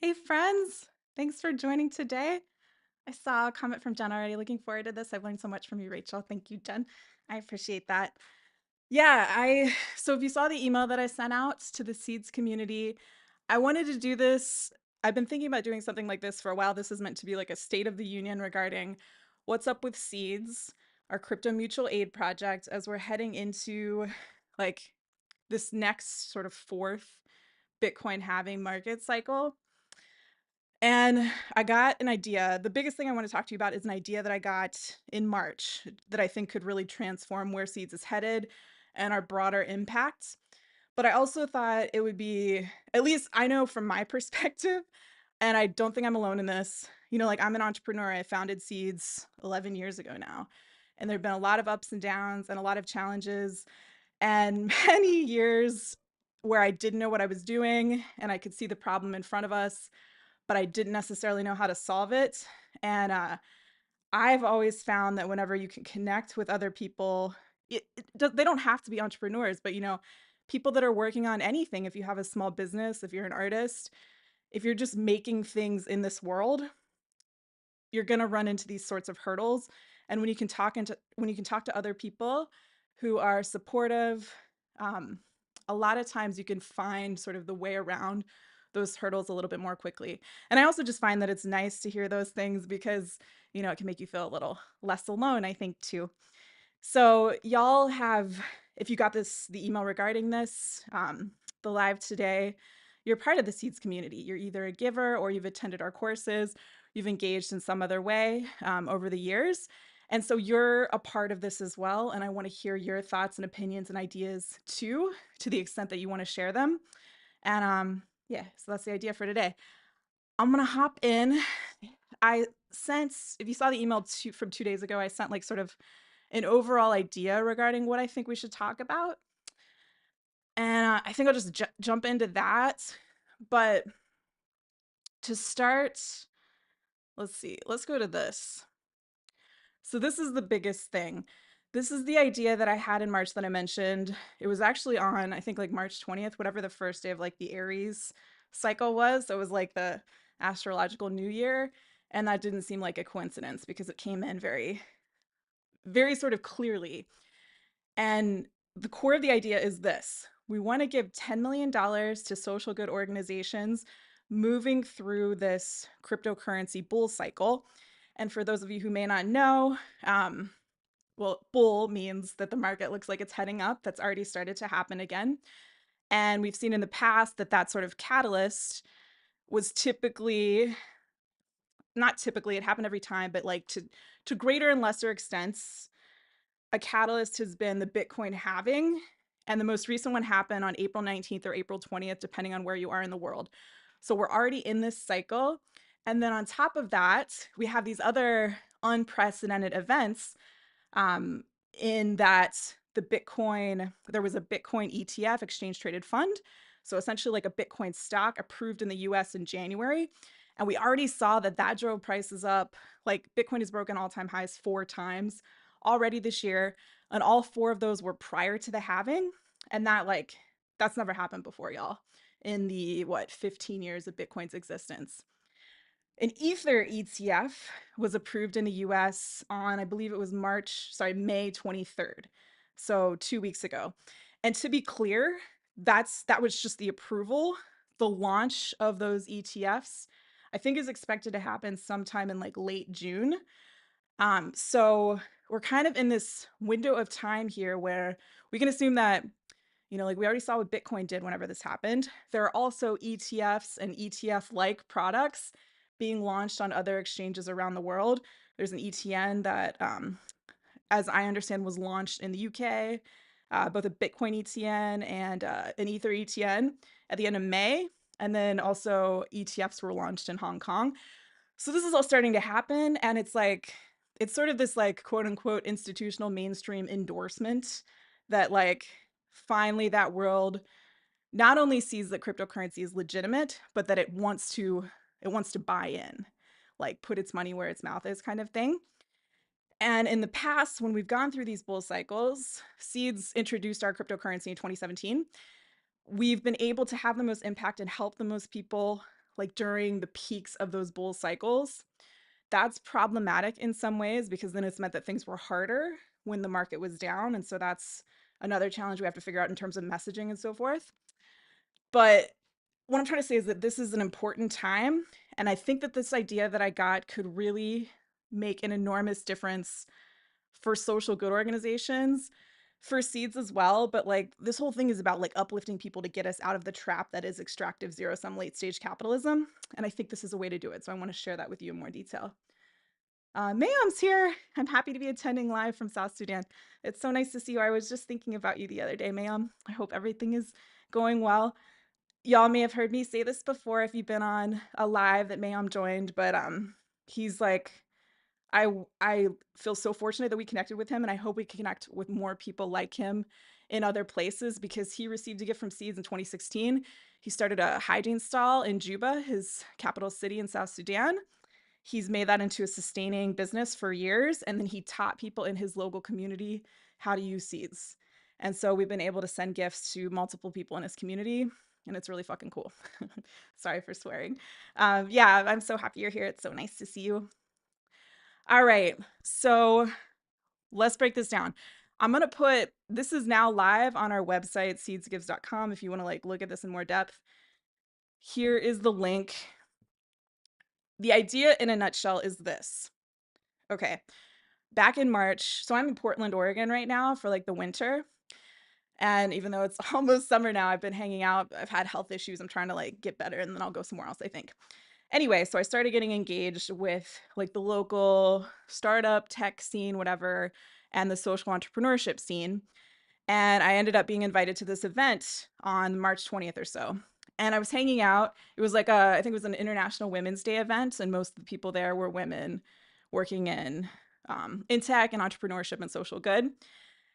Hey friends, thanks for joining today. I saw a comment from Jen already. Looking forward to this. I've learned so much from you, Rachel. Thank you, Jen. I appreciate that. So if you saw the email that I sent out to the Seeds community, I wanted to do this. I've been thinking about doing something like this for a while. This is meant to be like a state of the union regarding what's up with Seeds, our crypto mutual aid project, as we're heading into like this next sort of fourth Bitcoin halving market cycle. And I got an idea. The biggest thing I want to talk to you about is an idea that I got in March that I think could really transform where Seeds is headed and our broader impacts. But I also thought it would be, at least I know from my perspective, and I don't think I'm alone in this. Like I'm an entrepreneur. I founded Seeds 11 years ago now. And there have been a lot of ups and downs and a lot of challenges and many years where I didn't know what I was doing and I could see the problem in front of us, but I didn't necessarily know how to solve it. And I've always found that whenever you can connect with other people, they don't have to be entrepreneurs, but people that are working on anything. If you have a small business, if you're an artist, if you're just making things in this world, you're going to run into these sorts of hurdles. And when you can talk to other people who are supportive, um, a lot of times you can find sort of the way around those hurdles a little bit more quickly. And I also just find that it's nice to hear those things because, it can make you feel a little less alone, I think, too. So y'all have, if you got the email regarding this, the live today, you're part of the Seeds community. You're either a giver or you've attended our courses, you've engaged in some other way over the years. And so you're a part of this as well. And I want to hear your thoughts and opinions and ideas too, to the extent that you want to share them. And yeah, so that's the idea for today. I'm going to hop in. I sent, if you saw the email from 2 days ago, I sent like sort of an overall idea regarding what I think we should talk about. And I think I'll just jump into that. But to start, let's see, let's go to this. So, this is the biggest thing. This is the idea that I had in March that I mentioned. It was actually on, I think, like March 20th, whatever the first day of like the Aries cycle was. So, it was like the astrological new year. And that didn't seem like a coincidence because it came in very, very sort of clearly. And the core of the idea is this: we want to give $10 million to social good organizations moving through this cryptocurrency bull cycle. And for those of you who may not know, bull means that the market looks like it's heading up. That's already started to happen again. And we've seen in the past that that sort of catalyst was typically, not typically, it happened every time, but like to greater and lesser extents, a catalyst has been the Bitcoin halving, and the most recent one happened on April 19th or April 20th, depending on where you are in the world. So we're already in this cycle. And then on top of that, we have these other unprecedented events in that there was a Bitcoin ETF, exchange traded fund. So essentially like a Bitcoin stock approved in the US in January. And we already saw that that drove prices up. Like Bitcoin has broken all-time highs 4 times already this year. And all 4 of those were prior to the halving. And that's never happened before, y'all, in the 15 years of Bitcoin's existence. An Ether ETF was approved in the US on, I believe it was May 23rd. So 2 weeks ago. And to be clear, that was just the approval. The launch of those ETFs, I think, is expected to happen sometime in like late June. So we're kind of in this window of time here where we can assume that, like we already saw what Bitcoin did whenever this happened. There are also ETFs and ETF-like products being launched on other exchanges around the world. There's an ETN that, as I understand, was launched in the UK, both a Bitcoin ETN and an Ether ETN at the end of May. And then also ETFs were launched in Hong Kong. So this is all starting to happen. And it's sort of this like quote unquote institutional mainstream endorsement that like finally that world not only sees that cryptocurrency is legitimate, but that it wants to buy in, like put its money where its mouth is kind of thing. And in the past, when we've gone through these bull cycles, Seeds introduced our cryptocurrency in 2017. We've been able to have the most impact and help the most people like during the peaks of those bull cycles. That's problematic in some ways because then it's meant that things were harder when the market was down. And so that's another challenge we have to figure out in terms of messaging and so forth. But what I'm trying to say is that this is an important time. And I think that this idea that I got could really make an enormous difference for social good organizations, for seeds as well. But like this whole thing is about like uplifting people to get us out of the trap that is extractive zero sum late stage capitalism. And I think this is a way to do it. So I want to share that with you in more detail. Mayam's here. I'm happy to be attending live from South Sudan. It's so nice to see you. I was just thinking about you the other day, Mayam. I hope everything is going well. Y'all may have heard me say this before if you've been on a live that Mayam joined, but he's like, I feel so fortunate that we connected with him, and I hope we can connect with more people like him in other places because he received a gift from Seeds in 2016. He started a hygiene stall in Juba, his capital city in South Sudan. He's made that into a sustaining business for years, and then he taught people in his local community how to use Seeds. And so we've been able to send gifts to multiple people in his community, and it's really fucking cool. Sorry for swearing. Yeah, I'm so happy you're here. It's so nice to see you. All right, so let's break this down. I'm gonna put, this is now live on our website, seedsgives.com, if you wanna like look at this in more depth. Here is the link. The idea in a nutshell is this. Okay, back in March, so I'm in Portland, Oregon right now for like the winter. And even though it's almost summer now, I've been hanging out. I've had health issues. I'm trying to like get better and then I'll go somewhere else, I think. Anyway, so I started getting engaged with like the local startup tech scene, whatever, and the social entrepreneurship scene. And I ended up being invited to this event on March 20th or so. And I was hanging out. It was like I think it was an International Women's Day event, and most of the people there were women working in tech and entrepreneurship and social good.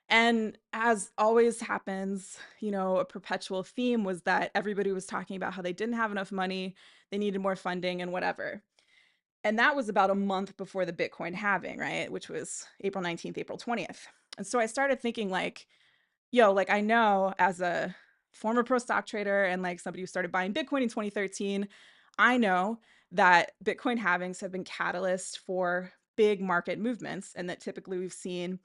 And as always happens, you know, a perpetual theme was that everybody was talking about how they didn't have enough money, they needed more funding and whatever. And that was about a month before the Bitcoin halving, right? Which was April 19th, April 20th. And so I started thinking like, yo, like I know as a former pro stock trader and like somebody who started buying Bitcoin in 2013, I know that Bitcoin halvings have been catalysts for big market movements and that typically we've seen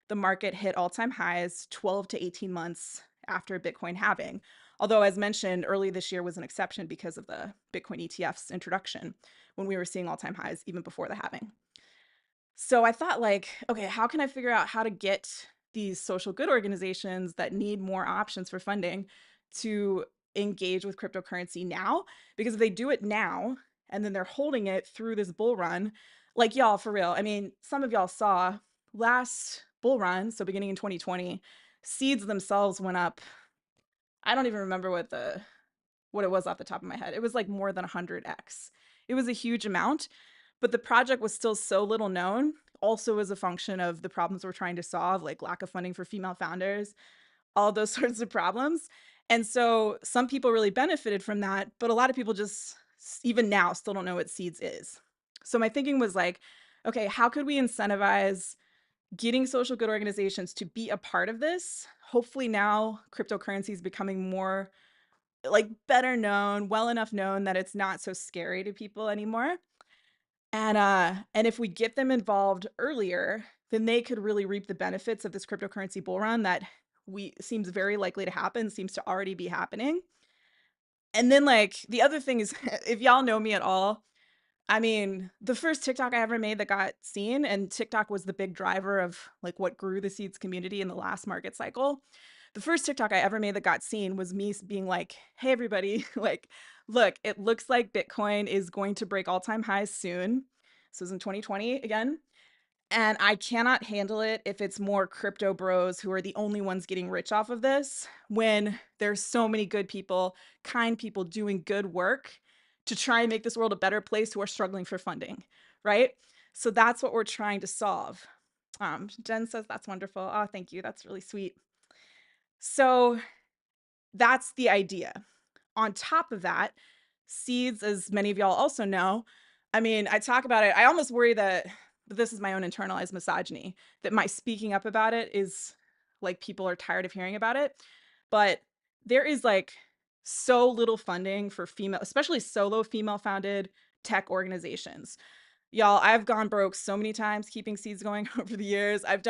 the market hit all-time highs 12 to 18 months after Bitcoin halving. Although as mentioned, early this year was an exception because of the Bitcoin ETF's introduction when we were seeing all-time highs even before the halving. So I thought like, okay, how can I figure out how to get these social good organizations that need more options for funding to engage with cryptocurrency now? Because if they do it now and then they're holding it through this bull run, like y'all for real. I mean, some of y'all saw last bull run, so beginning in 2020, seeds themselves went up. I don't even remember what it was off the top of my head. It was like more than 100x. It was a huge amount, but the project was still so little known, also as a function of the problems we're trying to solve, like lack of funding for female founders, all those sorts of problems. And so some people really benefited from that, but a lot of people just, even now, still don't know what Seeds is. So my thinking was like, okay, how could we incentivize getting social good organizations to be a part of this? Hopefully now cryptocurrency is becoming more like better known, well enough known that it's not so scary to people anymore. And if we get them involved earlier, then they could really reap the benefits of this cryptocurrency bull run that we seems very likely to happen, seems to already be happening. And then like the other thing is if y'all know me at all, I mean, the first TikTok I ever made that got seen, and TikTok was the big driver of like what grew the Seeds community in the last market cycle. The first TikTok I ever made that got seen was me being like, hey, everybody, like, look, it looks like Bitcoin is going to break all-time highs soon. This was in 2020 again. And I cannot handle it if it's more crypto bros who are the only ones getting rich off of this when there's so many good people, kind people doing good work to try and make this world a better place who are struggling for funding, right? So that's what we're trying to solve. Jen says that's wonderful. Oh, thank you. That's really sweet. So that's the idea. On top of that, seeds, as many of y'all also know, I mean, I talk about it. I almost worry that this is my own internalized misogyny, that my speaking up about it is like people are tired of hearing about it. But there is like so little funding for female, especially solo female founded tech organizations. Y'all, I've gone broke so many times keeping seeds going over the years. I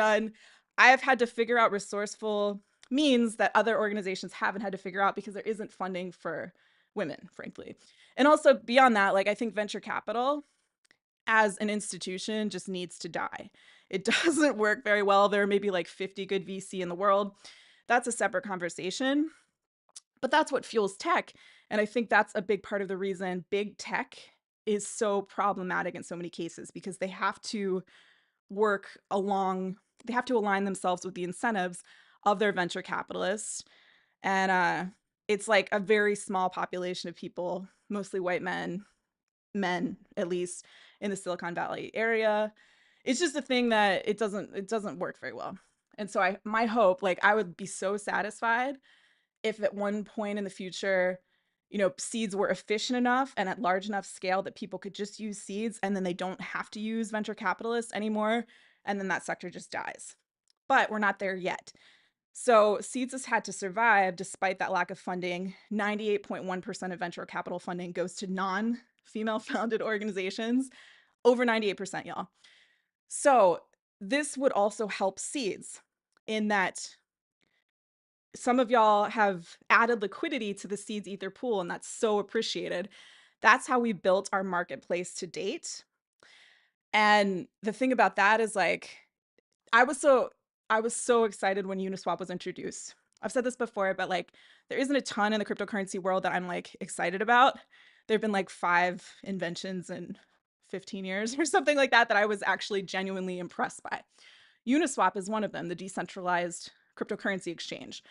have had to figure out resourceful means that other organizations haven't had to figure out because there isn't funding for women, frankly. And also beyond that, like I think venture capital as an institution just needs to die. It doesn't work very well. There are maybe like 50 good VC in the world. That's a separate conversation, but that's what fuels tech. And I think that's a big part of the reason big tech is so problematic in so many cases, because they have to work along, they have to align themselves with the incentives of their venture capitalists. And it's like a very small population of people, mostly white men at least, in the Silicon Valley area. It's just a thing that it doesn't work very well. And so my hope, like I would be so satisfied if at one point in the future, seeds were efficient enough and at large enough scale that people could just use seeds and then they don't have to use venture capitalists anymore. And then that sector just dies. But we're not there yet. So seeds has had to survive despite that lack of funding. 98.1% of venture capital funding goes to non-female founded organizations, over 98%, y'all. So this would also help seeds in that some of y'all have added liquidity to the SEEDS-ETH pool, and that's so appreciated. That's how we built our marketplace to date. And the thing about that is like, I was so excited when Uniswap was introduced. I've said this before, but like there isn't a ton in the cryptocurrency world that I'm like excited about. There've been like 5 inventions in 15 years or something like that I was actually genuinely impressed by. Uniswap is one of them, the decentralized cryptocurrency exchange.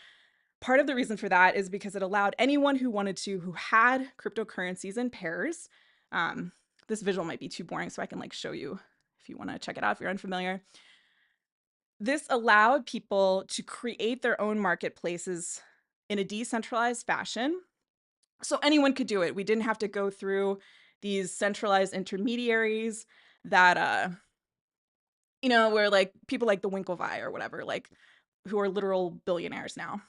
Part of the reason for that is because it allowed anyone who wanted to, who had cryptocurrencies in pairs. This visual might be too boring, so I can like show you if you want to check it out if you're unfamiliar. This allowed people to create their own marketplaces in a decentralized fashion. So anyone could do it. We didn't have to go through these centralized intermediaries that, where like people like the Winklevi or whatever, like who are literal billionaires now.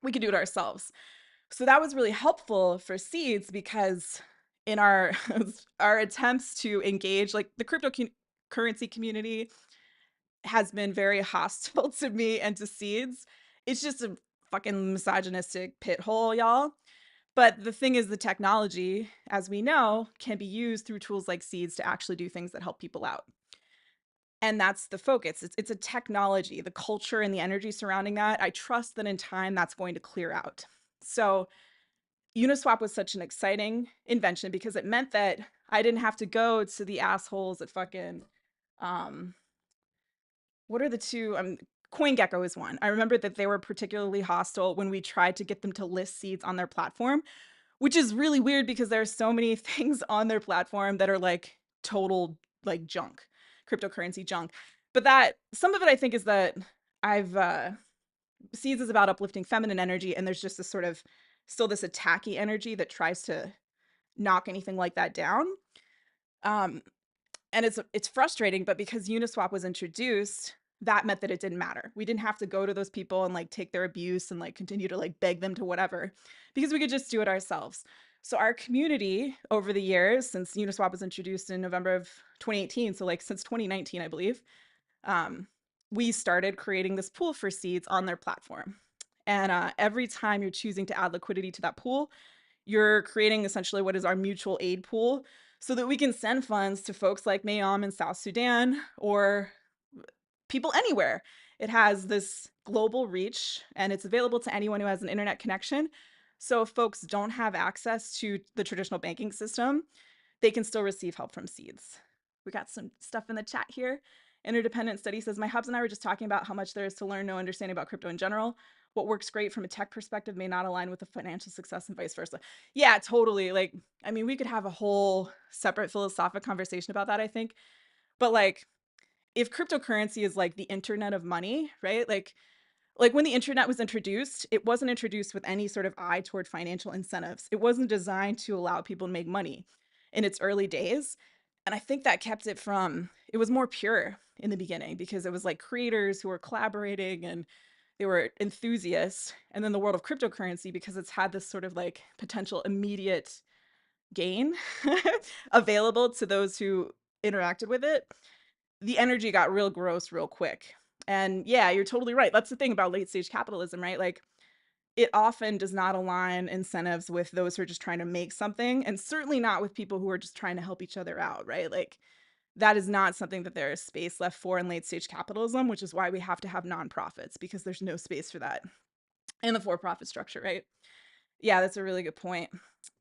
We could do it ourselves. So that was really helpful for seeds because in our our attempts to engage, like the cryptocurrency community has been very hostile to me and to seeds. It's just a fucking misogynistic pit hole, y'all. But the thing is, the technology, as we know, can be used through tools like seeds to actually do things that help people out. And that's the focus. It's a technology, the culture and the energy surrounding that. I trust that in time that's going to clear out. So Uniswap was such an exciting invention because it meant that I didn't have to go to the assholes at fucking what are the two? CoinGecko is one. I remember that they were particularly hostile when we tried to get them to list seeds on their platform, which is really weird because there are so many things on their platform that are like total like junk, cryptocurrency junk. But that some of it I think is that I've seeds is about uplifting feminine energy, and there's just this sort of still this attacky energy that tries to knock anything like that down. Um, and it's frustrating, but because Uniswap was introduced, that meant that it didn't matter. We didn't have to go to those people and like take their abuse and like continue to like beg them to whatever, because we could just do it ourselves. So our community over the years, since Uniswap was introduced in November of 2018, so like since 2019, I believe, we started creating this pool for seeds on their platform. And every time you're choosing to add liquidity to that pool, you're creating essentially what is our mutual aid pool so that we can send funds to folks like Mayom in South Sudan or people anywhere. It has this global reach and it's available to anyone who has an internet connection. So if folks don't have access to the traditional banking system, they can still receive help from seeds. We got some stuff in the chat here. Interdependent Study says, my hubs and I were just talking about how much there is to learn, no understanding about crypto in general. What works great from a tech perspective may not align with the financial success and vice versa. Yeah, totally. Like, I mean, we could have a whole separate philosophical conversation about that, I think. But like, if cryptocurrency is like the internet of money, right? Like when the internet was introduced, it wasn't introduced with any sort of eye toward financial incentives. It wasn't designed to allow people to make money in its early days. And I think that kept it was more pure in the beginning because it was like creators who were collaborating and they were enthusiasts. And then the world of cryptocurrency, because it's had this sort of like potential immediate gain available to those who interacted with it, the energy got real gross real quick. And yeah, you're totally right. That's the thing about late stage capitalism, right? Like it often does not align incentives with those who are just trying to make something, and certainly not with people who are just trying to help each other out, right? Like that is not something that there is space left for in late stage capitalism, which is why we have to have nonprofits, because there's no space for that in the for-profit structure, right? Yeah, that's a really good point.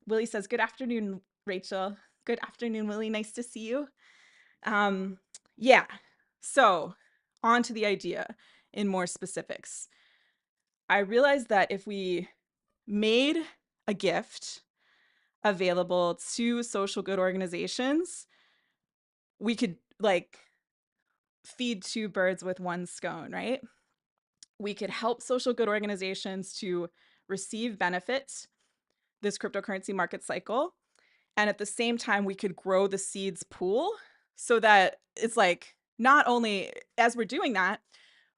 Willie says, good afternoon, Rachel. Good afternoon, Willie. Nice to see you. Yeah, so on to the idea in more specifics. I realized that if we made a gift available to social good organizations, we could like feed two birds with one scone, right? We could help social good organizations to receive benefits this cryptocurrency market cycle. And at the same time, we could grow the seeds pool so that it's like not only as we're doing that,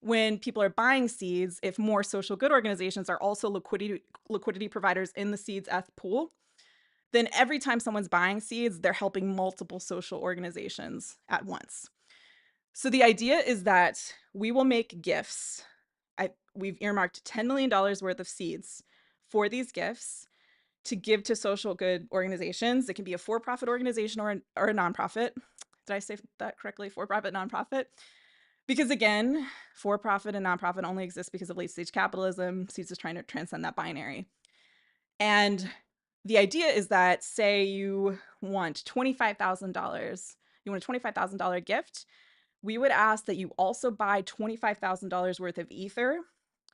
when people are buying seeds, if more social good organizations are also liquidity providers in the SEEDS-ETH pool, then every time someone's buying seeds, they're helping multiple social organizations at once. So the idea is that we will make gifts. We've earmarked $10 million worth of seeds for these gifts to give to social good organizations. It can be a for-profit organization or a nonprofit. Did I say that correctly? For-profit, nonprofit. Because again, for-profit and nonprofit only exist because of late-stage capitalism. SEEDS is trying to transcend that binary. And the idea is that, say you want $25,000, you want a $25,000 gift, we would ask that you also buy $25,000 worth of Ether.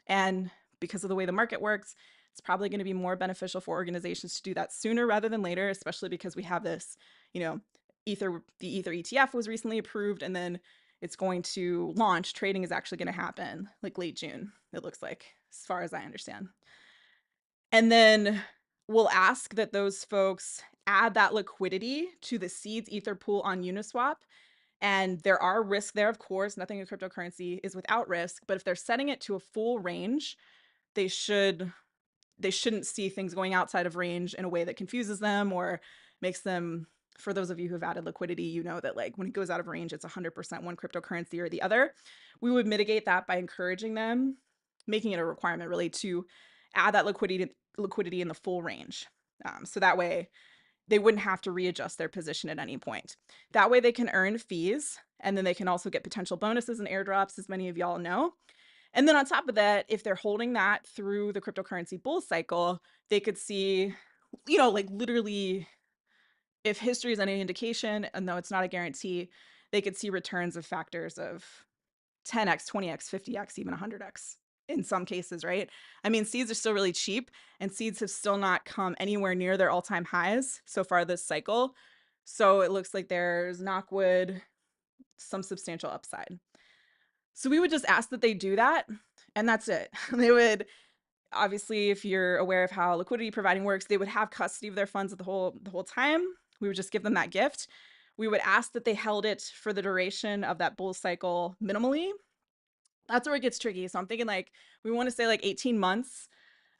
And because of the way the market works, it's probably going to be more beneficial for organizations to do that sooner rather than later, especially because we have this, the Ether ETF was recently approved, and then it's going to launch. Trading is actually going to happen like late June, it looks like, as far as I understand. And then we'll ask that those folks add that liquidity to the Seeds Ether pool on Uniswap. And there are risks there, of course. Nothing in cryptocurrency is without risk. But if they're setting it to a full range, they shouldn't see things going outside of range in a way that confuses them or makes them, for those of you who have added liquidity, you know that like when it goes out of range, it's 100% one cryptocurrency or the other. We would mitigate that by encouraging them, making it a requirement really to add that liquidity in the full range. So that way they wouldn't have to readjust their position at any point. That way they can earn fees, and then they can also get potential bonuses and airdrops, as many of y'all know. And then on top of that, if they're holding that through the cryptocurrency bull cycle, they could see, like literally, if history is any indication, and though it's not a guarantee, they could see returns of factors of 10x, 20x, 50x, even 100x in some cases, right? I mean, seeds are still really cheap, and seeds have still not come anywhere near their all-time highs so far this cycle. So it looks like there's, knock wood, some substantial upside. So we would just ask that they do that, and that's it. They would, obviously, if you're aware of how liquidity providing works, they would have custody of their funds the whole time. We would just give them that gift. We would ask that they held it for the duration of that bull cycle minimally. That's where it gets tricky. So I'm thinking like we want to say like 18 months.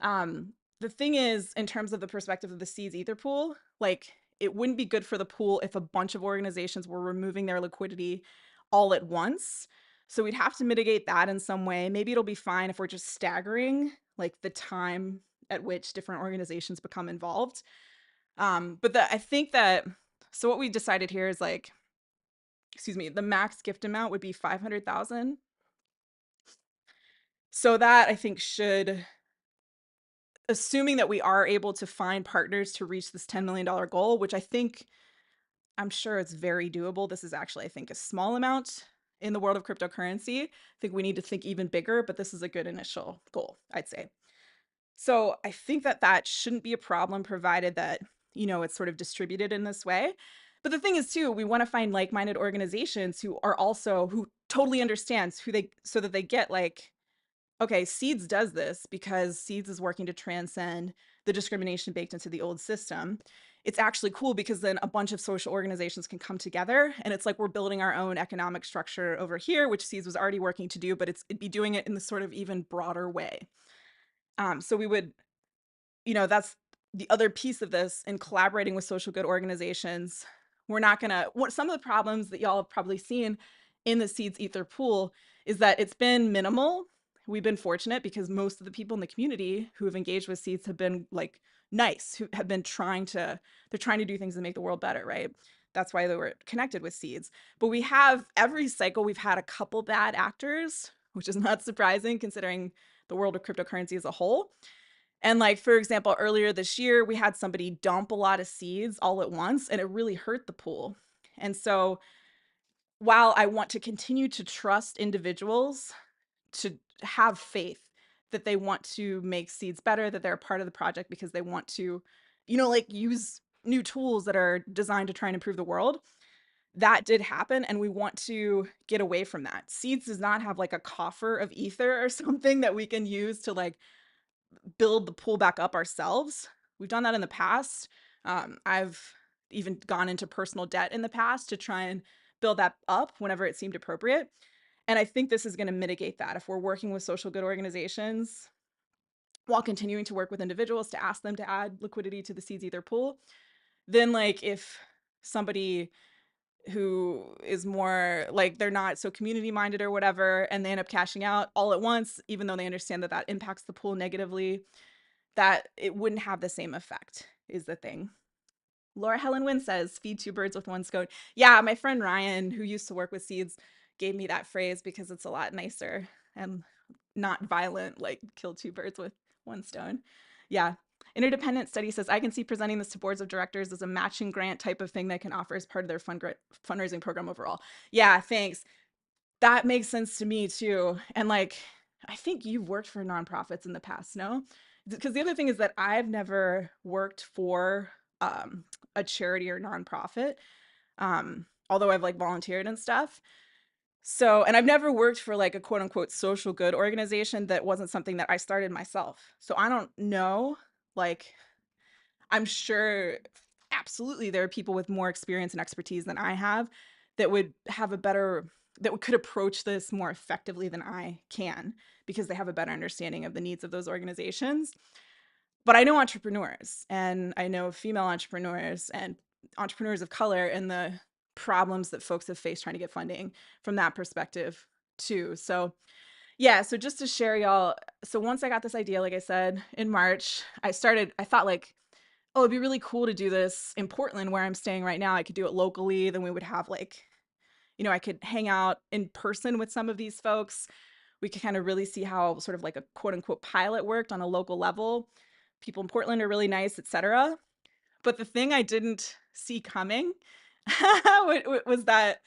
The thing is, in terms of the perspective of the Seeds Ether pool, like it wouldn't be good for the pool if a bunch of organizations were removing their liquidity all at once. So we'd have to mitigate that in some way. Maybe it'll be fine if we're just staggering like the time at which different organizations become involved. But I think that, so what we decided here is like, the max gift amount would be 500,000. So that I think should, assuming that we are able to find partners to reach this $10 million goal, which I'm sure it's very doable. This is actually, I think, a small amount in the world of cryptocurrency. I think we need to think even bigger, but this is a good initial goal, I'd say. So I think that shouldn't be a problem, provided that, it's sort of distributed in this way. But the thing is too, we want to find like-minded organizations who totally understands so that they get like, okay, SEEDS does this because SEEDS is working to transcend the discrimination baked into the old system. It's actually cool because then a bunch of social organizations can come together, and it's like we're building our own economic structure over here, which SEEDS was already working to do, but it'd be doing it in the sort of even broader way. So we would, that's the other piece of this in collaborating with social good organizations. We're not going to, what some of the problems that y'all have probably seen in the SEEDS-Ether pool is that it's been minimal. We've been fortunate because most of the people in the community who have engaged with SEEDS have been like nice, who have been they're trying to do things to make the world better, right? That's why they were connected with SEEDS. But we have, every cycle, we've had a couple bad actors, which is not surprising considering the world of cryptocurrency as a whole. And like, for example, earlier this year, we had somebody dump a lot of seeds all at once, and it really hurt the pool. And so while I want to continue to trust individuals to have faith that they want to make SEEDS better, that they're a part of the project because they want to, like use new tools that are designed to try and improve the world, that did happen. And we want to get away from that. SEEDS does not have like a coffer of ether or something that we can use to like build the pool back up ourselves. We've done that in the past. I've even gone into personal debt in the past to try and build that up whenever it seemed appropriate. And I think this is going to mitigate that. If we're working with social good organizations while continuing to work with individuals to ask them to add liquidity to the SEEDS-Ether pool, then like if somebody who is more like they're not so community minded or whatever, and they end up cashing out all at once, even though they understand that that impacts the pool negatively, that it wouldn't have the same effect is the thing. Laura Helen Wynn says, feed two birds with one stone. Yeah, my friend Ryan, who used to work with SEEDS, gave me that phrase because it's a lot nicer and not violent, like kill two birds with one stone. Yeah. Interdependent Study says, I can see presenting this to boards of directors as a matching grant type of thing they can offer as part of their fundraising program overall. Yeah, thanks. That makes sense to me too. And like, I think you've worked for nonprofits in the past, no? Because the other thing is that I've never worked for a charity or nonprofit, although I've like volunteered and stuff. So, and I've never worked for like a quote unquote social good organization that wasn't something that I started myself. So I don't know, like, I'm sure absolutely there are people with more experience and expertise than I have that would have a better, that could approach this more effectively than I can because they have a better understanding of the needs of those organizations. But I know entrepreneurs, and I know female entrepreneurs and entrepreneurs of color, and the problems that folks have faced trying to get funding from that perspective too. So yeah, so just to share y'all, so once I got this idea, like I said, in March, I thought like, oh, it'd be really cool to do this in Portland where I'm staying right now. I could do it locally. Then we would have like, I could hang out in person with some of these folks. We could kind of really see how sort of like a quote unquote pilot worked on a local level. People in Portland are really nice, etc. But the thing I didn't see coming was that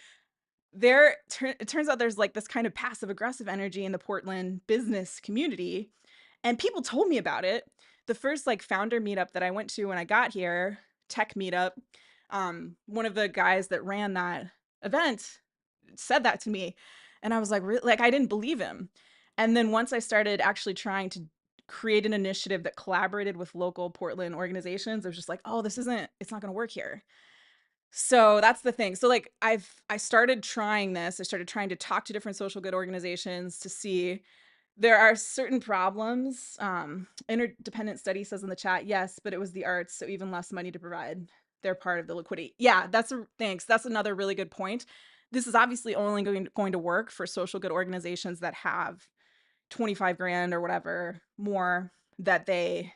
it turns out there's like this kind of passive aggressive energy in the Portland business community. And people told me about it. The first like founder meetup that I went to when I got here, tech meetup, one of the guys that ran that event said that to me. And I was like, really? Like, I didn't believe him. And then once I started actually trying to create an initiative that collaborated with local Portland organizations, I was just like, oh, it's not going to work here. So that's the thing. So like I started trying this. I started trying to talk to different social good organizations to see there are certain problems. Interdependent Study says in the chat, yes, but it was the arts, so even less money to provide. They're part of the liquidity. Yeah, thanks. That's another really good point. This is obviously only going to work for social good organizations that have 25 grand or whatever more that they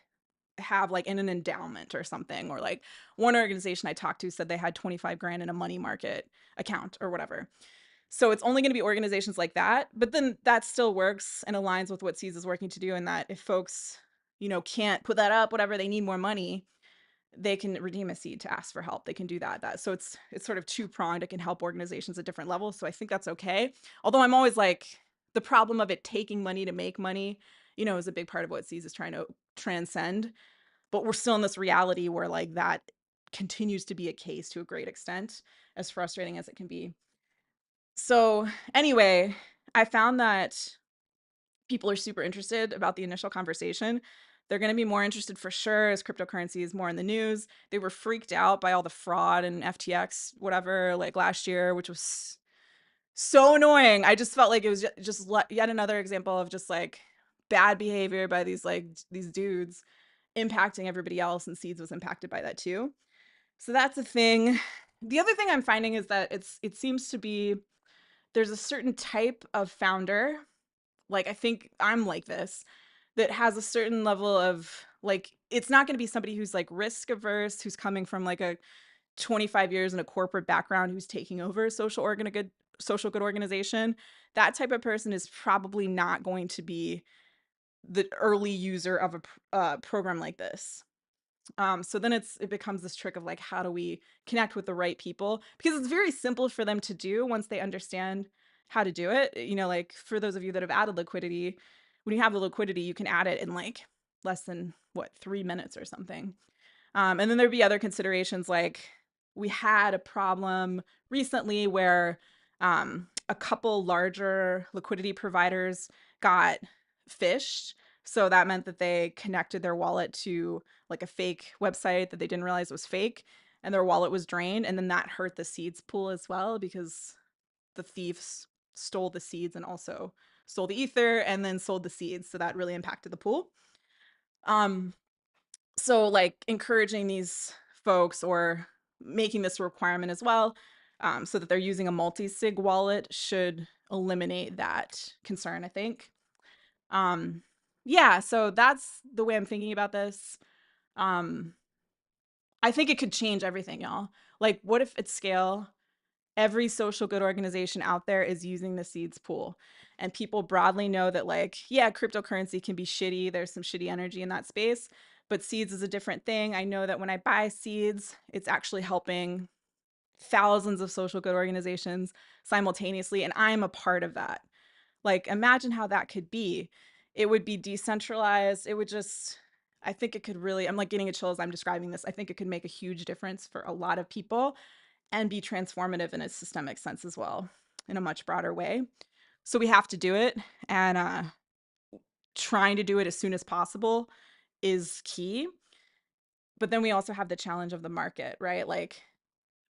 have like in an endowment or something, or like one organization I talked to said they had 25 grand in a money market account or whatever. So it's only going to be organizations like that, but then that still works and aligns with what SEEDS is working to do, in that if folks, can't put that up, whatever, they need more money, they can redeem a seed to ask for help. They can do that. So it's sort of two-pronged. It can help organizations at different levels. So I think that's okay. Although I'm always like, the problem of it taking money to make money, is a big part of what SEEDS is trying to transcend. But we're still in this reality where like that continues to be a case to a great extent, as frustrating as it can be. So anyway, I found that people are super interested about the initial conversation. They're going to be more interested for sure as cryptocurrency is more in the news. They were freaked out by all the fraud and FTX, whatever, like last year, which was so annoying. I just felt like it was just yet another example of just like bad behavior by these dudes impacting everybody else, and Seeds was impacted by that too. So that's a thing. The other thing I'm finding is that it seems to be there's a certain type of founder, like I think I'm like this, that has a certain level of like it's not going to be somebody who's like risk averse, who's coming from like a 25 years in a corporate background, who's taking over a social good organization. That type of person is probably not going to be the early user of a program like this. So then it becomes this trick of like, how do we connect with the right people? Because it's very simple for them to do once they understand how to do it. You know, like for those of you that have added liquidity, when you have the liquidity, you can add it in like less than 3 minutes or something. And then there'd be other considerations like we had a problem recently where a couple larger liquidity providers got phished. So that meant that they connected their wallet to like a fake website that they didn't realize was fake, and their wallet was drained. And then that hurt the seeds pool as well because the thieves stole the seeds and also stole the ether and then sold the seeds. So that really impacted the pool. So like encouraging these folks or making this a requirement as well, so that they're using a multi-sig wallet should eliminate that concern, I think. Yeah, so that's the way I'm thinking about this. Um, I think it could change everything, y'all. Like, what if at scale, every social good organization out there is using the seeds pool, and people broadly know that like, yeah, cryptocurrency can be shitty. There's some shitty energy in that space, but seeds is a different thing. I know that when I buy seeds, it's actually helping thousands of social good organizations simultaneously, and I'm a part of that. Like, imagine how that could be. It would be decentralized. It would just, I think it could really, I'm like getting a chill as I'm describing this. I think it could make a huge difference for a lot of people and be transformative in a systemic sense as well, in a much broader way. So we have to do it, and trying to do it as soon as possible is key. But then we also have the challenge of the market, right? Like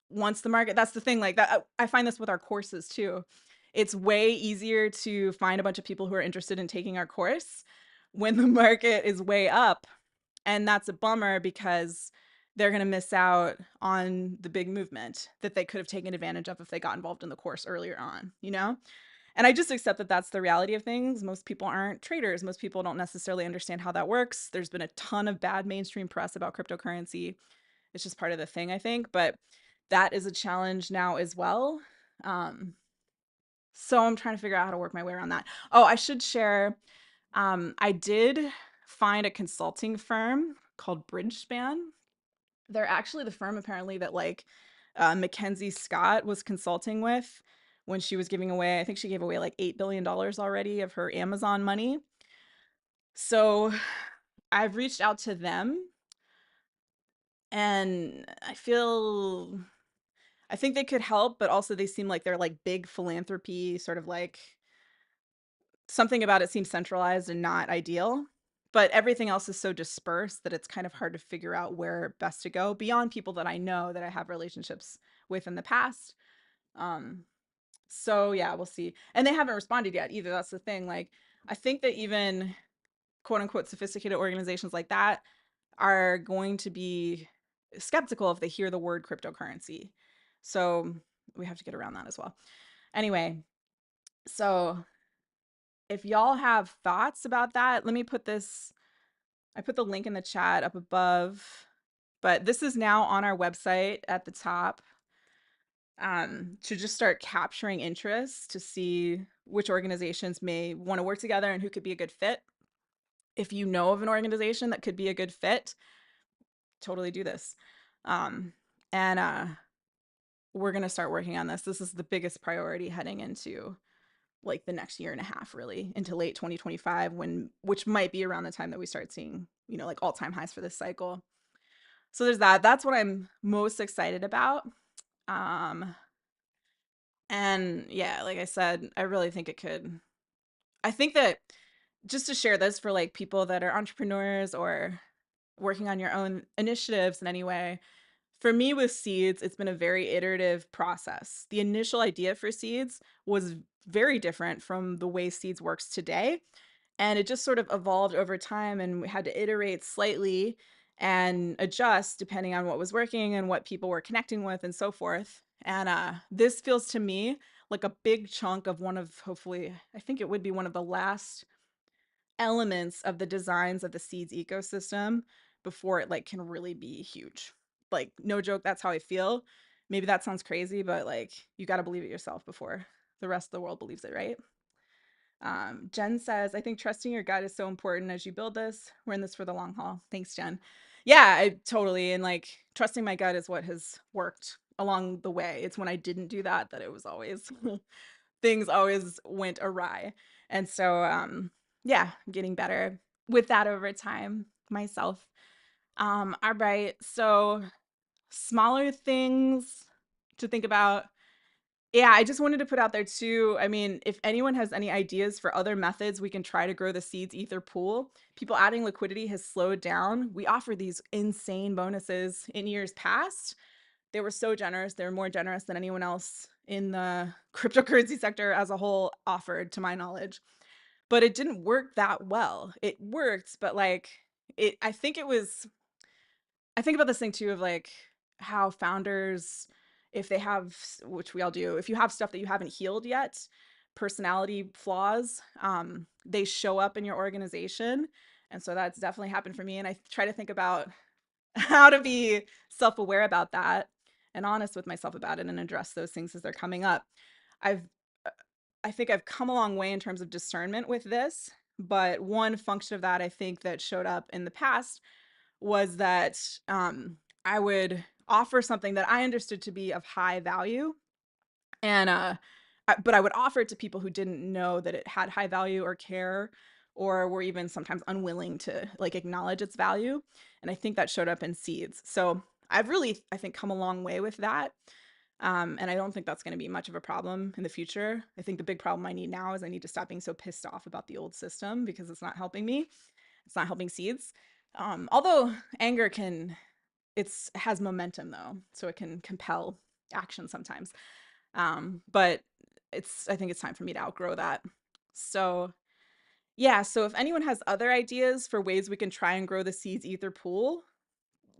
once the market, that's the thing, like that, I find this with our courses too. It's way easier to find a bunch of people who are interested in taking our course when the market is way up. And that's a bummer because they're going to miss out on the big movement that they could have taken advantage of if they got involved in the course earlier on, you know? And I just accept that that's the reality of things. Most people aren't traders. Most people don't necessarily understand how that works. There's been a ton of bad mainstream press about cryptocurrency. It's just part of the thing, I think. But that is a challenge now as well. Um, so I'm trying to figure out how to work my way around that. Oh, I should share. I did find a consulting firm called Bridgespan. They're actually the firm apparently that like Mackenzie Scott was consulting with when she was giving away, I think she gave away like $8 billion already of her Amazon money. So I've reached out to them, and I think they could help, but also they seem like they're like big philanthropy, sort of like something about it seems centralized and not ideal. But everything else is so dispersed that it's kind of hard to figure out where best to go beyond people that I know that I have relationships with in the past. Um, so yeah, we'll see. And they haven't responded yet either. That's the thing. Like, I think that even quote unquote sophisticated organizations like that are going to be skeptical if they hear the word cryptocurrency. So we have to get around that as well. Anyway, so if y'all have thoughts about that, let me put this, I put the link in the chat up above, but this is now on our website at the top, to just start capturing interest to see which organizations may want to work together and who could be a good fit. If you know of an organization that could be a good fit, totally do this. And we're going to start working on this. This is the biggest priority heading into like the next year and a half, really, into late 2025, which might be around the time that we start seeing, you know, like all-time highs for this cycle. So there's that. That's what I'm most excited about. And yeah, like I said, I really think it could. I think that just to share this for like people that are entrepreneurs or working on your own initiatives in any way. For me with Seeds, it's been a very iterative process. The initial idea for Seeds was very different from the way Seeds works today. And it just sort of evolved over time, and we had to iterate slightly and adjust depending on what was working and what people were connecting with and so forth. And this feels to me like a big chunk of one of, hopefully, I think it would be one of the last elements of the designs of the Seeds ecosystem before it like can really be huge. Like, no joke, that's how I feel. Maybe that sounds crazy, but like you got to believe it yourself before the rest of the world believes it, right? Jen says, I think trusting your gut is so important as you build this. We're in this for the long haul. Thanks, Jen. Yeah, I totally. And like trusting my gut is what has worked along the way. It's when I didn't do that that it was always things always went awry. And so yeah, getting better with that over time myself. All right. So smaller things to think about. Yeah, I just wanted to put out there too. I mean, if anyone has any ideas for other methods we can try to grow the SEEDS-ETH pool, people adding liquidity has slowed down. We offer these insane bonuses in years past. They were so generous. They were more generous than anyone else in the cryptocurrency sector as a whole offered, to my knowledge. But it didn't work that well. It worked, but like I think it was I think about this thing too of like how founders, if they have, which we all do, if you have stuff that you haven't healed yet, personality flaws, they show up in your organization. And so that's definitely happened for me. And I try to think about how to be self-aware about that and honest with myself about it and address those things as they're coming up. I've, uh, I think I've come a long way in terms of discernment with this, but one function of that I think that showed up in the past was that I would offer something that I understood to be of high value, and but I would offer it to people who didn't know that it had high value or care, or were even sometimes unwilling to like acknowledge its value. And I think that showed up in Seeds. So I've really, I think, come a long way with that. And I don't think that's going to be much of a problem in the future. I think the big problem I need now is I need to stop being so pissed off about the old system because it's not helping me. It's not helping Seeds. Although anger can, it's has momentum though, so it can compel action sometimes. But I think it's time for me to outgrow that. So yeah, so if anyone has other ideas for ways we can try and grow the SEEDS-ETH pool,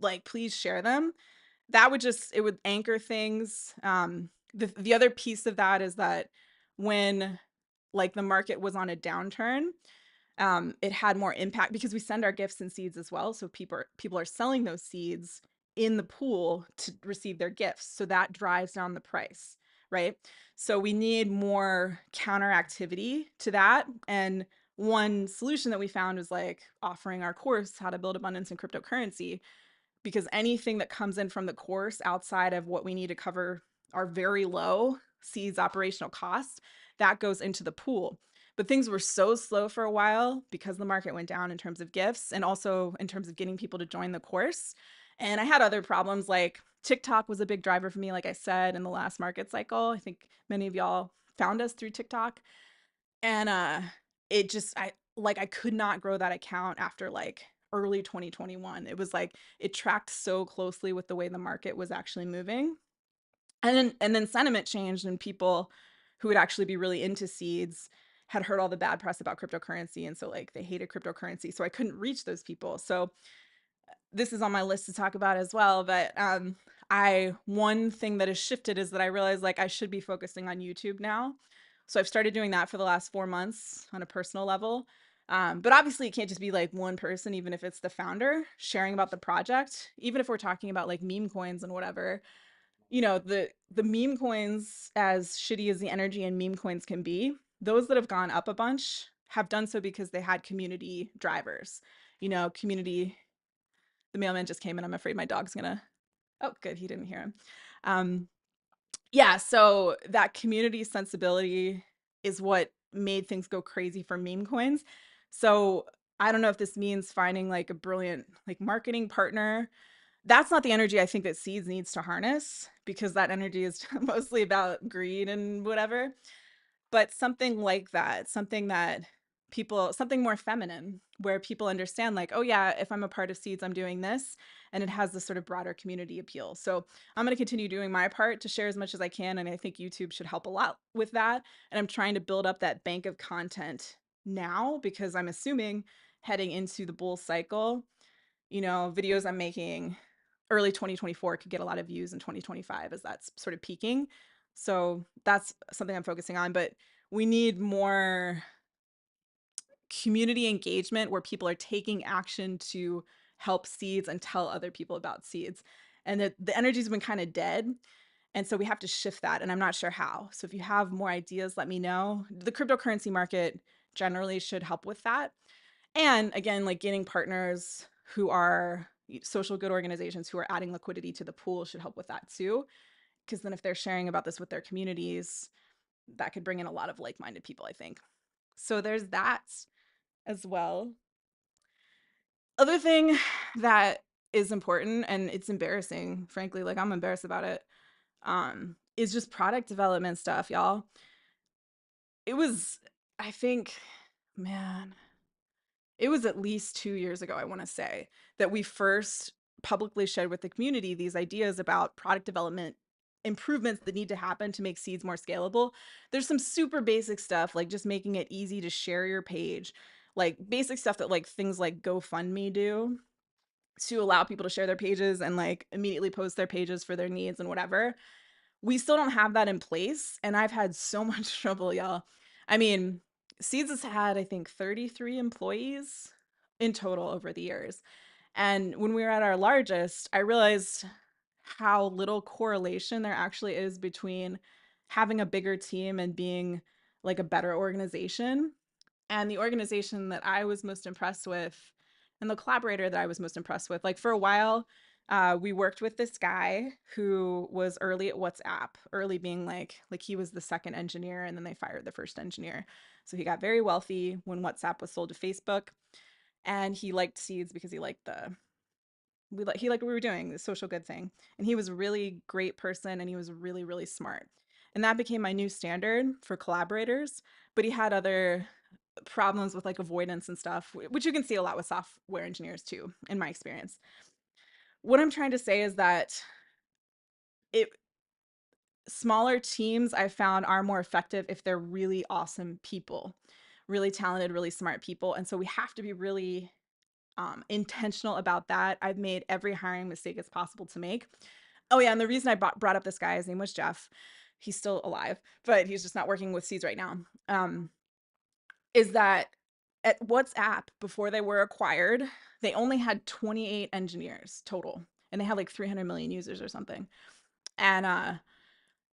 like please share them. That would just, it would anchor things. The other piece of that is that when like the market was on a downturn, it had more impact because we send our gifts and seeds as well. So people are selling those seeds in the pool to receive their gifts. So that drives down the price, right? So we need more counter activity to that. And one solution that we found was like offering our course, How to Build Abundance in Cryptocurrency, because anything that comes in from the course outside of what we need to cover our very low seeds operational costs, that goes into the pool. But things were so slow for a while because the market went down in terms of gifts and also in terms of getting people to join the course. And I had other problems like TikTok was a big driver for me, like I said, in the last market cycle. I think many of y'all found us through TikTok. And it just I could not grow that account after like early 2021. It was like it tracked so closely with the way the market was actually moving. And then sentiment changed and people who would actually be really into seeds had heard all the bad press about cryptocurrency, and so like they hated cryptocurrency, so I couldn't reach those people. So this is on my list to talk about as well. But I one thing that has shifted is that I realized like I should be focusing on YouTube now. So I've started doing that for the last 4 months on a personal level. But obviously, it can't just be like one person, even if it's the founder sharing about the project. Even if we're talking about like meme coins and whatever, the meme coins, as shitty as the energy in meme coins can be, those that have gone up a bunch have done so because they had community drivers. Community, the mailman just came in. I'm afraid my dog's gonna. Oh, good. He didn't hear him. Yeah. So that community sensibility is what made things go crazy for meme coins. So I don't know if this means finding like a brilliant like marketing partner. That's not the energy I think that Seeds needs to harness, because that energy is mostly about greed and whatever. But something like that, something that people something more feminine where people understand like, oh yeah, if I'm a part of Seeds, I'm doing this, and it has this sort of broader community appeal. So I'm going to continue doing my part to share as much as I can, and I think YouTube should help a lot with that. And I'm trying to build up that bank of content now because I'm assuming heading into the bull cycle, videos I'm making early 2024 could get a lot of views in 2025 as that's sort of peaking. So that's something I'm focusing on, but we need more community engagement where people are taking action to help Seeds and tell other people about Seeds. And the energy's been kind of dead. And so we have to shift that. And I'm not sure how. So if you have more ideas, let me know. The cryptocurrency market generally should help with that. And again, like gaining partners who are social good organizations who are adding liquidity to the pool should help with that too. Because then if they're sharing about this with their communities, that could bring in a lot of like-minded people, I think. So there's that as well. Other thing that is important, and it's embarrassing, frankly, like I'm embarrassed about it, is just product development stuff, y'all. It was, I think, man, it was at least 2 years ago, I want to say, that we first publicly shared with the community these ideas about product development improvements that need to happen to make Seeds more scalable. There's some super basic stuff, like just making it easy to share your page, like basic stuff that like things like GoFundMe do to allow people to share their pages and like immediately post their pages for their needs and whatever. We still don't have that in place. And I've had so much trouble, y'all. I mean, Seeds has had, I think, 33 employees in total over the years. And when we were at our largest, I realized how little correlation there actually is between having a bigger team and being like a better organization. And the organization that I was most impressed with, and the collaborator that I was most impressed with, like for a while, we worked with this guy who was early at WhatsApp, early being like he was the second engineer and then they fired the first engineer. So he got very wealthy when WhatsApp was sold to Facebook, and he liked Seeds because he liked he liked what we were doing, the social good thing. And he was a really great person and he was really, really smart. And that became my new standard for collaborators. But he had other problems with like avoidance and stuff, which you can see a lot with software engineers too, in my experience. What I'm trying to say is that it smaller teams I found are more effective if they're really awesome people, really talented, really smart people. And so we have to be really intentional about that. I've made every hiring mistake it's possible to make. Oh yeah, and the reason I brought up this guy, his name was Jeff. He's still alive, but he's just not working with Seeds right now. Is that at WhatsApp, before they were acquired, they only had 28 engineers total, and they had like 300 million users or something. And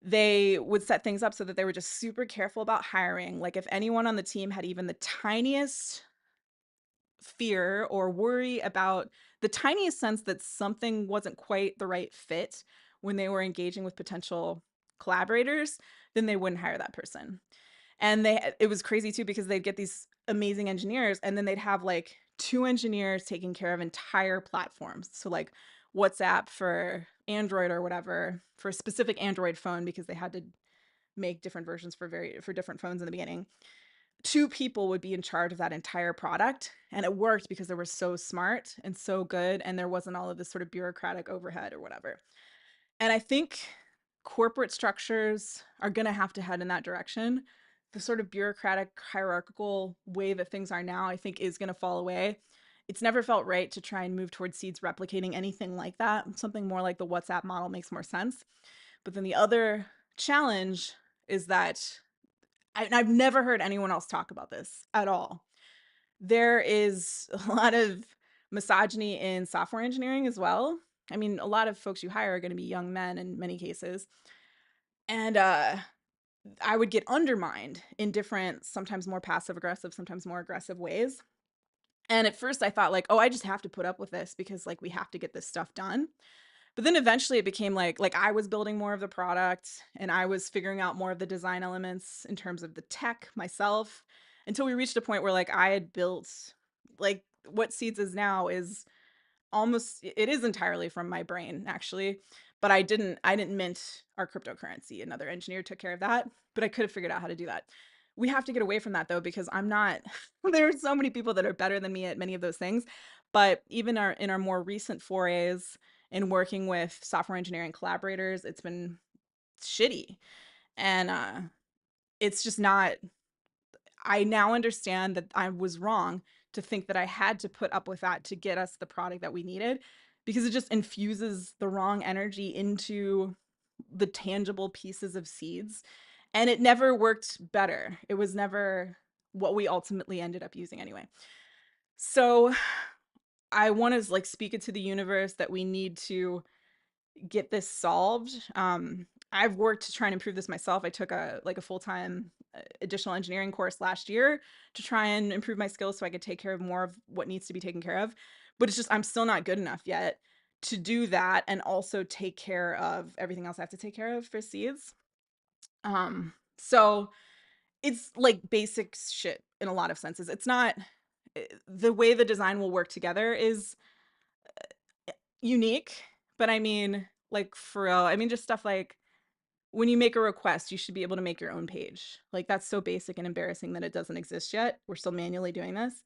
they would set things up so that they were just super careful about hiring. Like if anyone on the team had even the tiniest fear or worry about the tiniest sense that something wasn't quite the right fit when they were engaging with potential collaborators, then they wouldn't hire that person. And it was crazy too, because they'd get these amazing engineers and then they'd have like two engineers taking care of entire platforms. So like WhatsApp for Android or whatever, for a specific Android phone, because they had to make different versions for different phones in the beginning. Two people would be in charge of that entire product, and it worked because they were so smart and so good, and there wasn't all of this sort of bureaucratic overhead or whatever. And I think corporate structures are going to have to head in that direction. The sort of bureaucratic hierarchical way that things are now, I think, is going to fall away. It's never felt right to try and move towards Seeds replicating anything like that. Something more like the WhatsApp model makes more sense. But then the other challenge is that I've never heard anyone else talk about this at all. There is a lot of misogyny in software engineering as well. I mean, a lot of folks you hire are going to be young men in many cases. And I would get undermined in different, sometimes more passive aggressive, sometimes more aggressive ways. And at first I thought like, oh, I just have to put up with this because like we have to get this stuff done. But then eventually it became like I was building more of the product and I was figuring out more of the design elements in terms of the tech myself, until we reached a point where like I had built like what Seeds is now is almost, it is entirely from my brain actually, but I didn't mint our cryptocurrency. Another engineer took care of that, but I could have figured out how to do that. we have to get away from that though, because I'm not, there are so many people that are better than me at many of those things. But even in our more recent forays in working with software engineering collaborators, it's been shitty. And it's just not, I now understand that I was wrong to think that I had to put up with that to get us the product that we needed, because it just infuses the wrong energy into the tangible pieces of seeds. And it never worked better. It was never what we ultimately ended up using anyway. So I want to like speak it to the universe that we need to get this solved. I've worked to try and improve this myself. I took a full-time additional engineering course last year to try and improve my skills so I could take care of more of what needs to be taken care of. But it's just I'm still not good enough yet to do that and also take care of everything else I have to take care of for seeds. So it's like basic shit in a lot of senses. It's not the way the design will work together is unique, but I mean, like for real, I mean, just stuff like when you make a request, you should be able to make your own page. Like that's so basic and embarrassing that it doesn't exist yet. We're still manually doing this.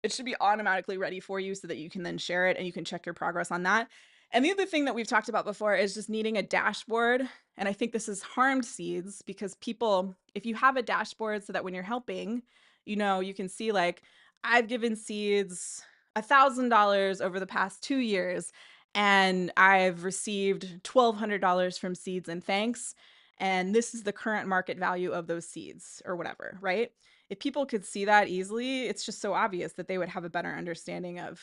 It should be automatically ready for you so that you can then share it and you can check your progress on that. And the other thing that we've talked about before is just needing a dashboard. And I think this has harmed seeds because people, if you have a dashboard so that when you're helping, you know, you can see like, I've given seeds $1,000 over the past 2 years, and I've received $1,200 from seeds and thanks. And this is the current market value of those seeds or whatever, right? If people could see that easily, it's just so obvious that they would have a better understanding of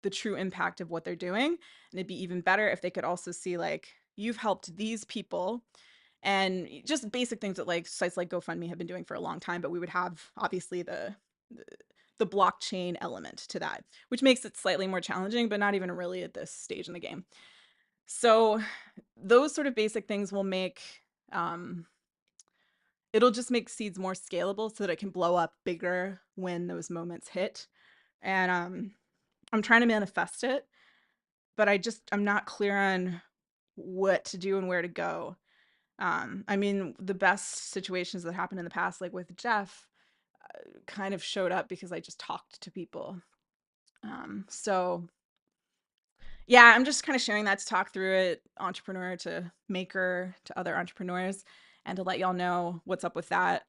the true impact of what they're doing. And it'd be even better if they could also see like, you've helped these people, and just basic things that like sites like GoFundMe have been doing for a long time, but we would have obviously the blockchain element to that, which makes it slightly more challenging, but not even really at this stage in the game. So those sort of basic things will make it'll just make seeds more scalable so that it can blow up bigger when those moments hit. And I'm trying to manifest it, but I'm not clear on what to do and where to go. I mean, the best situations that happened in the past, like with Jeff, kind of showed up because I just talked to people. So yeah, I'm just kind of sharing that to talk through it, entrepreneur to maker to other entrepreneurs, and to let y'all know what's up with that.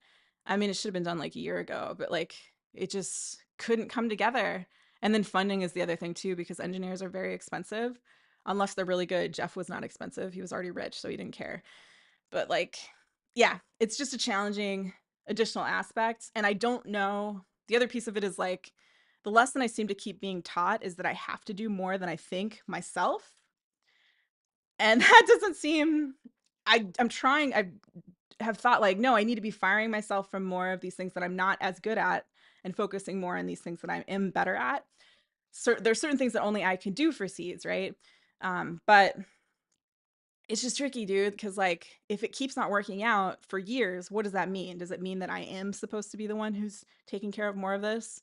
I mean, it should have been done like a year ago, but like it just couldn't come together. And then funding is the other thing too, because engineers are very expensive unless they're really good. Jeff was not expensive. He was already rich, so he didn't care. But like, yeah, it's just a challenging additional aspect. And I don't know. The other piece of it is like the lesson I seem to keep being taught is that I have to do more than I think myself. And that doesn't seem, I'm trying, I have thought like, no, I need to be firing myself from more of these things that I'm not as good at and focusing more on these things that I am better at. So there's certain things that only I can do for seeds, right? But it's just tricky, dude, because like if it keeps not working out for years, what does that mean? Does it mean that I am supposed to be the one who's taking care of more of this?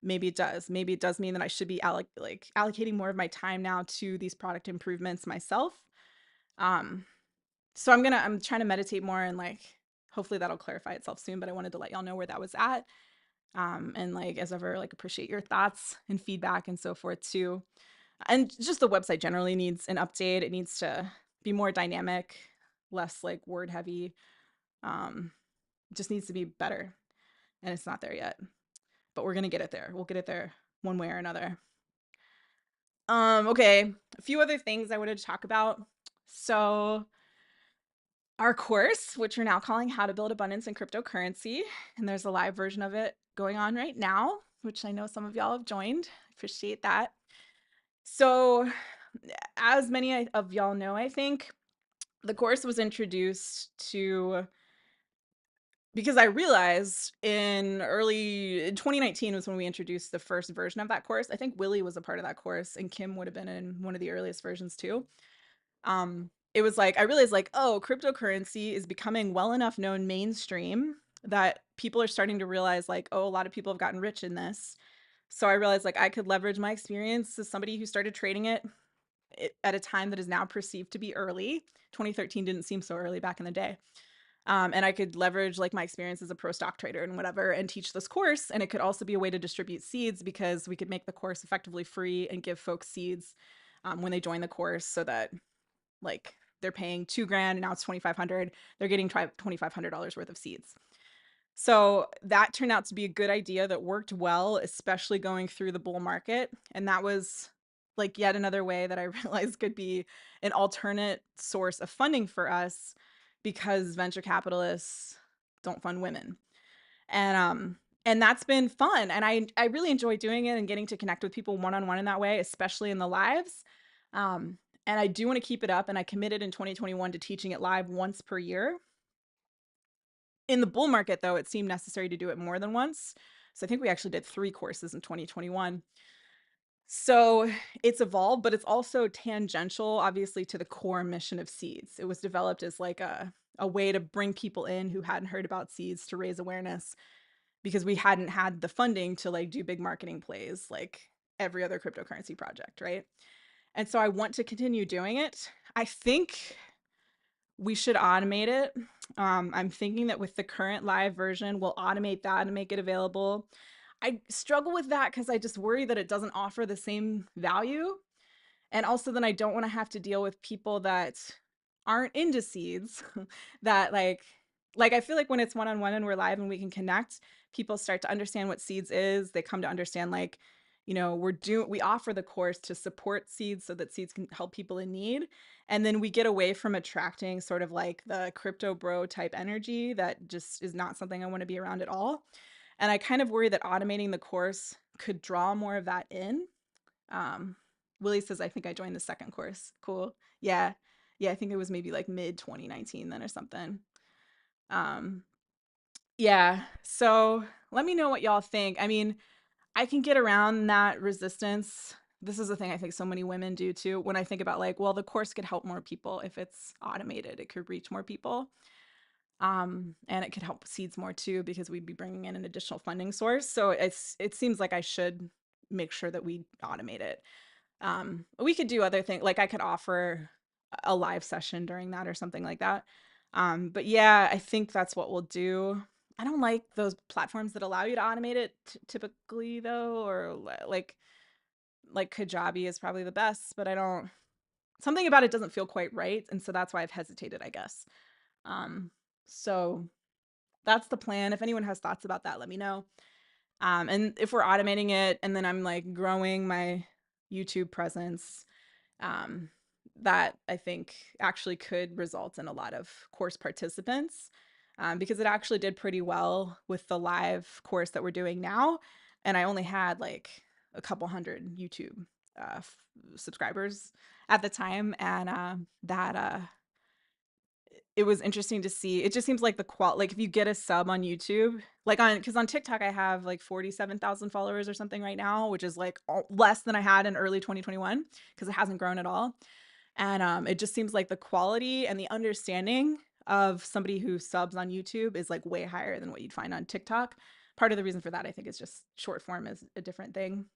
Maybe it does. Maybe it does mean that I should be allocating more of my time now to these product improvements myself. Um, so I'm trying to meditate more, and like hopefully that'll clarify itself soon. But I wanted to let y'all know where that was at. And like as ever, like appreciate your thoughts and feedback and so forth too. And just the website generally needs an update. It needs to be more dynamic, less like word heavy. It just needs to be better, and it's not there yet. But we're gonna get it there. We'll get it there one way or another. Okay, a few other things I wanted to talk about. So our course, which we're now calling How to Build Abundance in Cryptocurrency, and there's a live version of it going on right now, which I know some of y'all have joined. Appreciate that. So as many of y'all know, I think the course was introduced to because I realized in 2019 was when we introduced the first version of that course. I think Willie was a part of that course, and Kim would have been in one of the earliest versions too. It was like I realized like, oh, cryptocurrency is becoming well enough known mainstream that people are starting to realize like, oh, a lot of people have gotten rich in this. So I realized like I could leverage my experience as somebody who started trading it at a time that is now perceived to be early. 2013 didn't seem so early back in the day. And I could leverage like my experience as a pro stock trader and whatever and teach this course. And it could also be a way to distribute seeds because we could make the course effectively free and give folks seeds when they join the course, so that like they're paying $2,000 and now it's 2,500. They're getting $2,500 worth of seeds. So that turned out to be a good idea that worked well, especially going through the bull market. And that was like yet another way that I realized could be an alternate source of funding for us, because venture capitalists don't fund women. And that's been fun. And I really enjoy doing it and getting to connect with people one-on-one in that way, especially in the lives. Um, and I do want to keep it up. And I committed in 2021 to teaching it live once per year. In the bull market, though, it seemed necessary to do it more than once. So I think we actually did 3 courses in 2021. So it's evolved, but it's also tangential, obviously, to the core mission of Seeds. It was developed as like a way to bring people in who hadn't heard about Seeds, to raise awareness, because we hadn't had the funding to like do big marketing plays like every other cryptocurrency project, right? And so I want to continue doing it. I think we should automate it. I'm thinking that with the current live version, we'll automate that and make it available. I struggle with that because I just worry that it doesn't offer the same value. And also, then I don't want to have to deal with people that aren't into seeds that like I feel like when it's one-on-one and we're live and we can connect, people start to understand what seeds is. They come to understand like, we offer the course to support seeds so that seeds can help people in need. And then we get away from attracting sort of like the crypto bro type energy that just is not something I want to be around at all. And I kind of worry that automating the course could draw more of that in. um, Willie says, I think I joined the second course. Cool. Yeah. Yeah. I think it was maybe like mid 2019 then or something. Um, yeah. So let me know what y'all think. I mean, I can get around that resistance. This is the thing I think so many women do too. When I think about like, well, the course could help more people if it's automated, it could reach more people. And it could help seeds more too, because we'd be bringing in an additional funding source. So it seems like I should make sure that we automate it. We could do other things, like I could offer a live session during that or something like that. But yeah, I think that's what we'll do. I don't like those platforms that allow you to automate it typically though, or like Kajabi is probably the best, but I don't, something about it doesn't feel quite right. And so that's why I've hesitated, I guess. Um, so that's the plan. If anyone has thoughts about that, let me know. And if we're automating it and then I'm like growing my YouTube presence, um, that I think actually could result in a lot of course participants, because it actually did pretty well with the live course that we're doing now. And I only had like a couple hundred YouTube subscribers at the time. And that it was interesting to see. It just seems like like if you get a sub on YouTube, like because on TikTok I have like 47,000 followers or something right now, which is like less than I had in early 2021 because it hasn't grown at all. And it just seems like the quality and the understanding of somebody who subs on YouTube is like way higher than what you'd find on TikTok. Part of the reason for that, I think, is just short form is a different thing.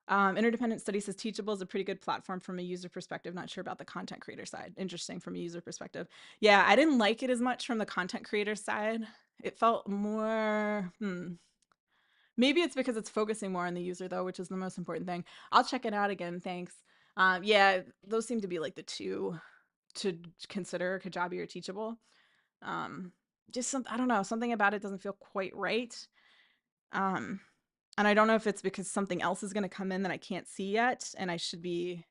Interdependent Study says Teachable is a pretty good platform from a user perspective. Not sure about the content creator side. Interesting from a user perspective. Yeah, I didn't like it as much from the content creator side. It felt more, maybe it's because it's focusing more on the user though, which is the most important thing. I'll check it out again. Thanks. Yeah, those seem to be like the two to consider, Kajabi or Teachable. Um, just I don't know, something about it doesn't feel quite right. Um, and I don't know if it's because something else is going to come in that I can't see yet, and I should be,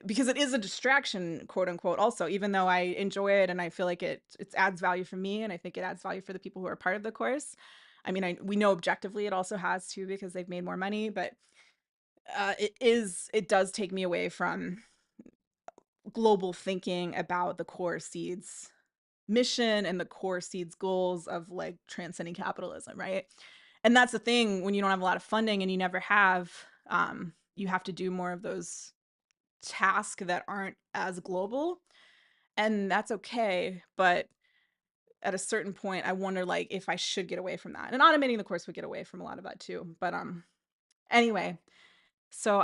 because it is a distraction, quote unquote, also, even though I enjoy it and I feel like it adds value for me, and I think it adds value for the people who are part of the course. I mean, we know objectively it also has too, because they've made more money, but it does take me away from global thinking about the core seeds mission and the core seeds goals of like transcending capitalism, right? And that's the thing, when you don't have a lot of funding and you never have, you have to do more of those tasks that aren't as global, and that's okay. But at a certain point, I wonder like if I should get away from that. And automating the course would get away from a lot of that too. But anyway, so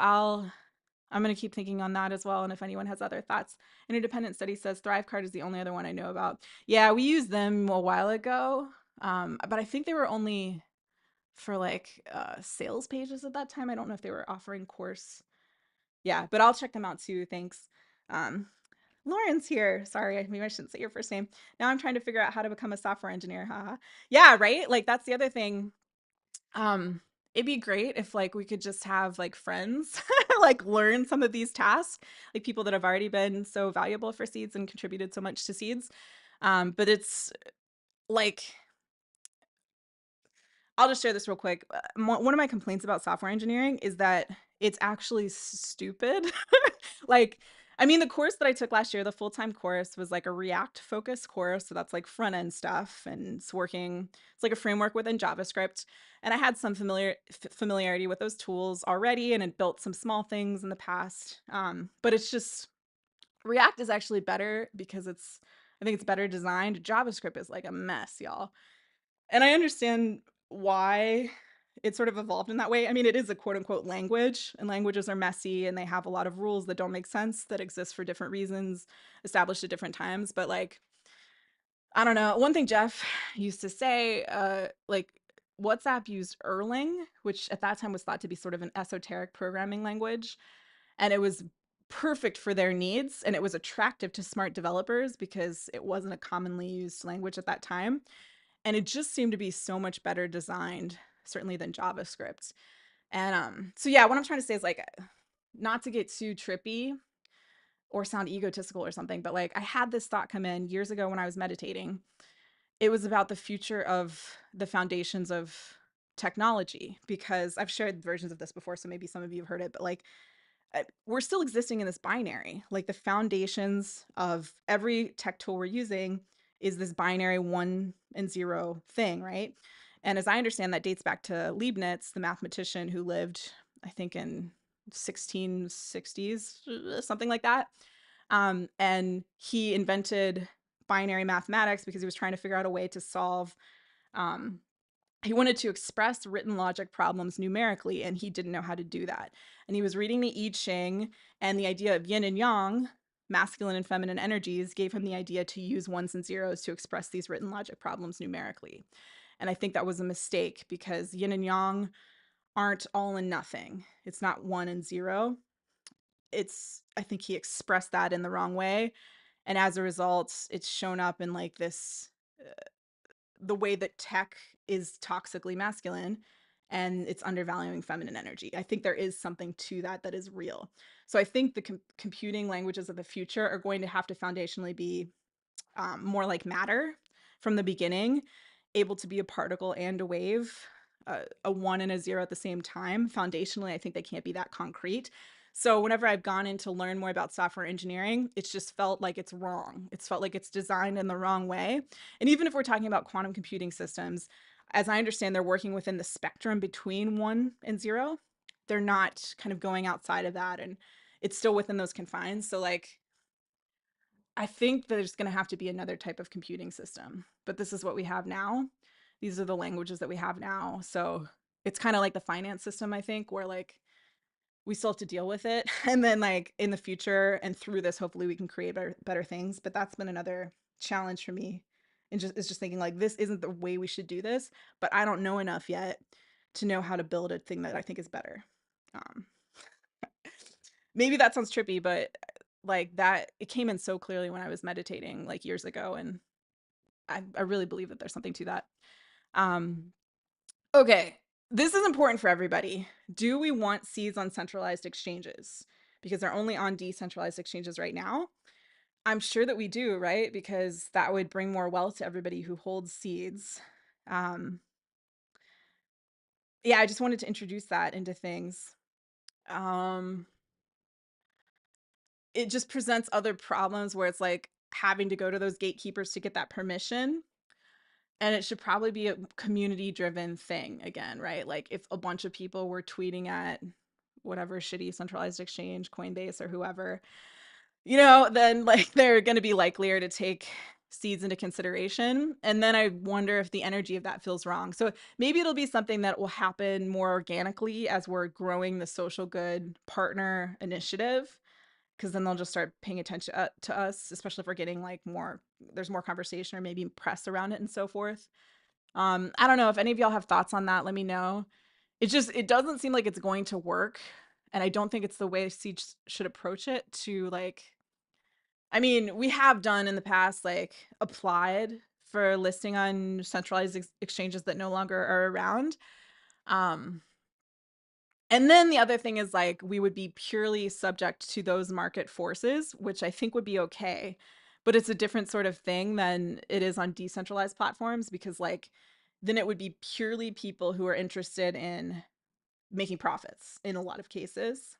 I'm going to keep thinking on that as well. And if anyone has other thoughts, an independent study says Thrivecart is the only other one I know about. Yeah, we used them a while ago, but I think they were only for like sales pages at that time. I don't know if they were offering course. Yeah, but I'll check them out too. Thanks. Um, Lauren's here. Sorry, maybe I shouldn't say your first name. Now I'm trying to figure out how to become a software engineer. Haha. Yeah, right. Like that's the other thing. Um, it'd be great if like we could just have like friends like learn some of these tasks, like people that have already been so valuable for Seeds and contributed so much to Seeds. But it's like I'll just share this real quick. One of my complaints about software engineering is that it's actually stupid. Like, I mean, the course that I took last year, the full-time course, was like a React focused course. So that's like front end stuff and it's like a framework within JavaScript. And I had some familiarity with those tools already and had built some small things in the past. But it's just React is actually better because I think it's better designed. JavaScript is like a mess, y'all. And I understand why it sort of evolved in that way. I mean, it is a quote unquote language, and languages are messy and they have a lot of rules that don't make sense that exist for different reasons, established at different times. But like, I don't know. One thing Jeff used to say, like, WhatsApp used Erlang, which at that time was thought to be sort of an esoteric programming language. And it was perfect for their needs. And it was attractive to smart developers because it wasn't a commonly used language at that time. And it just seemed to be so much better designed, certainly than JavaScript. And so yeah, what I'm trying to say is like, not to get too trippy or sound egotistical or something, but like I had this thought come in years ago when I was meditating. It was about the future of the foundations of technology, because I've shared versions of this before, so maybe some of you have heard it, but like we're still existing in this binary. Like the foundations of every tech tool we're using is this binary 1 and 0 thing, right? And as I understand, that dates back to Leibniz, the mathematician who lived, I think, in 1660s, something like that. And he invented binary mathematics because he was trying to figure out a way to solve um, he wanted to express written logic problems numerically, and he didn't know how to do that. And he was reading the I Ching, and the idea of yin and yang, masculine and feminine energies, gave him the idea to use ones and zeros to express these written logic problems numerically. And I think that was a mistake because yin and yang aren't all and nothing. It's not 1 and 0. I think he expressed that in the wrong way. And as a result, it's shown up in like this the way that tech is toxically masculine and it's undervaluing feminine energy. I think there is something to that that is real. So I think the computing languages of the future are going to have to foundationally be more like matter from the beginning, able to be a particle and a wave, a 1 and a 0 at the same time. Foundationally, I think they can't be that concrete. So whenever I've gone in to learn more about software engineering, it's just felt like it's wrong. It's felt like it's designed in the wrong way. And even if we're talking about quantum computing systems, as I understand, they're working within the spectrum between 1 and 0. They're not kind of going outside of that, and it's still within those confines. So like I think there's going to have to be another type of computing system, but this is what we have now. These are the languages that we have now. So it's kind of like the finance system, I think, where like we still have to deal with it. And then like in the future and through this, hopefully we can create better things. But that's been another challenge for me. And it's just thinking like, this isn't the way we should do this, but I don't know enough yet to know how to build a thing that I think is better. Um, Maybe that sounds trippy, but like that, it came in so clearly when I was meditating like years ago. And I really believe that there's something to that. Um, okay, this is important for everybody. Do we want seeds on centralized exchanges? Because they're only on decentralized exchanges right now. I'm sure that we do, right? Because that would bring more wealth to everybody who holds seeds. Um, yeah, I just wanted to introduce that into things. Um, it just presents other problems where it's like having to go to those gatekeepers to get that permission. And it should probably be a community driven thing again, right? Like if a bunch of people were tweeting at whatever shitty centralized exchange, Coinbase or whoever, then like they're going to be likelier to take seeds into consideration. And then I wonder if the energy of that feels wrong. So maybe it'll be something that will happen more organically as we're growing the social good partner initiative, because then they'll just start paying attention to us, especially if we're getting like more, there's more conversation or maybe press around it and so forth. I don't know if any of y'all have thoughts on that. Let me know. It doesn't seem like it's going to work. And I don't think it's the way Siege should approach it to like, I mean, we have done in the past, like applied for listing on centralized exchanges that no longer are around. Um, and then the other thing is like we would be purely subject to those market forces, which I think would be okay. But it's a different sort of thing than it is on decentralized platforms, because like then it would be purely people who are interested in making profits in a lot of cases.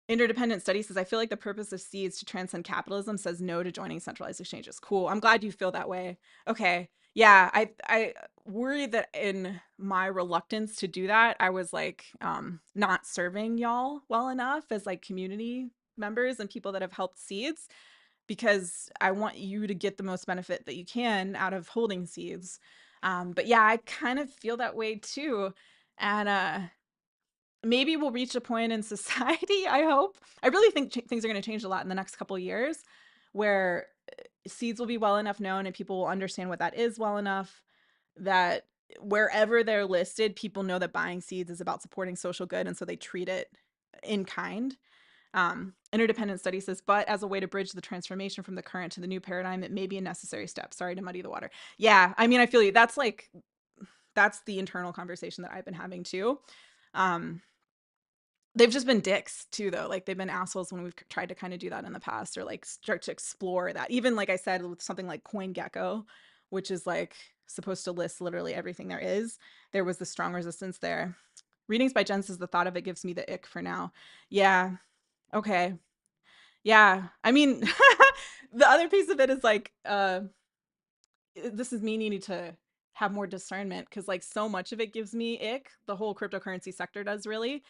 Interdependent study says, I feel like the purpose of seeds to transcend capitalism says no to joining centralized exchanges. Cool. I'm glad you feel that way. Okay. Yeah, I worry that in my reluctance to do that, I was like not serving y'all well enough as like community members and people that have helped seeds, because I want you to get the most benefit that you can out of holding seeds. But yeah, I kind of feel that way too. And maybe we'll reach a point in society, I hope. I really think things are going to change a lot in the next couple of years, where seeds will be well enough known and people will understand what that is well enough that wherever they're listed, people know that buying seeds is about supporting social good, and so they treat it in kind. Interdependent study says, but as a way to bridge the transformation from the current to the new paradigm, it may be a necessary step. Sorry to muddy the water. Yeah, I mean, I feel you. That's the internal conversation that I've been having too. Um, they've just been dicks too, though. Like they've been assholes when we've tried to kind of do that in the past, or like start to explore that. Even like I said, with something like CoinGecko, which is like supposed to list literally everything there is, there was the strong resistance there. Readings by Jen says the thought of it gives me the ick for now. Yeah. Okay. Yeah. I mean, the other piece of it is like, this is me needing to have more discernment, because like so much of it gives me ick. The whole cryptocurrency sector does, really.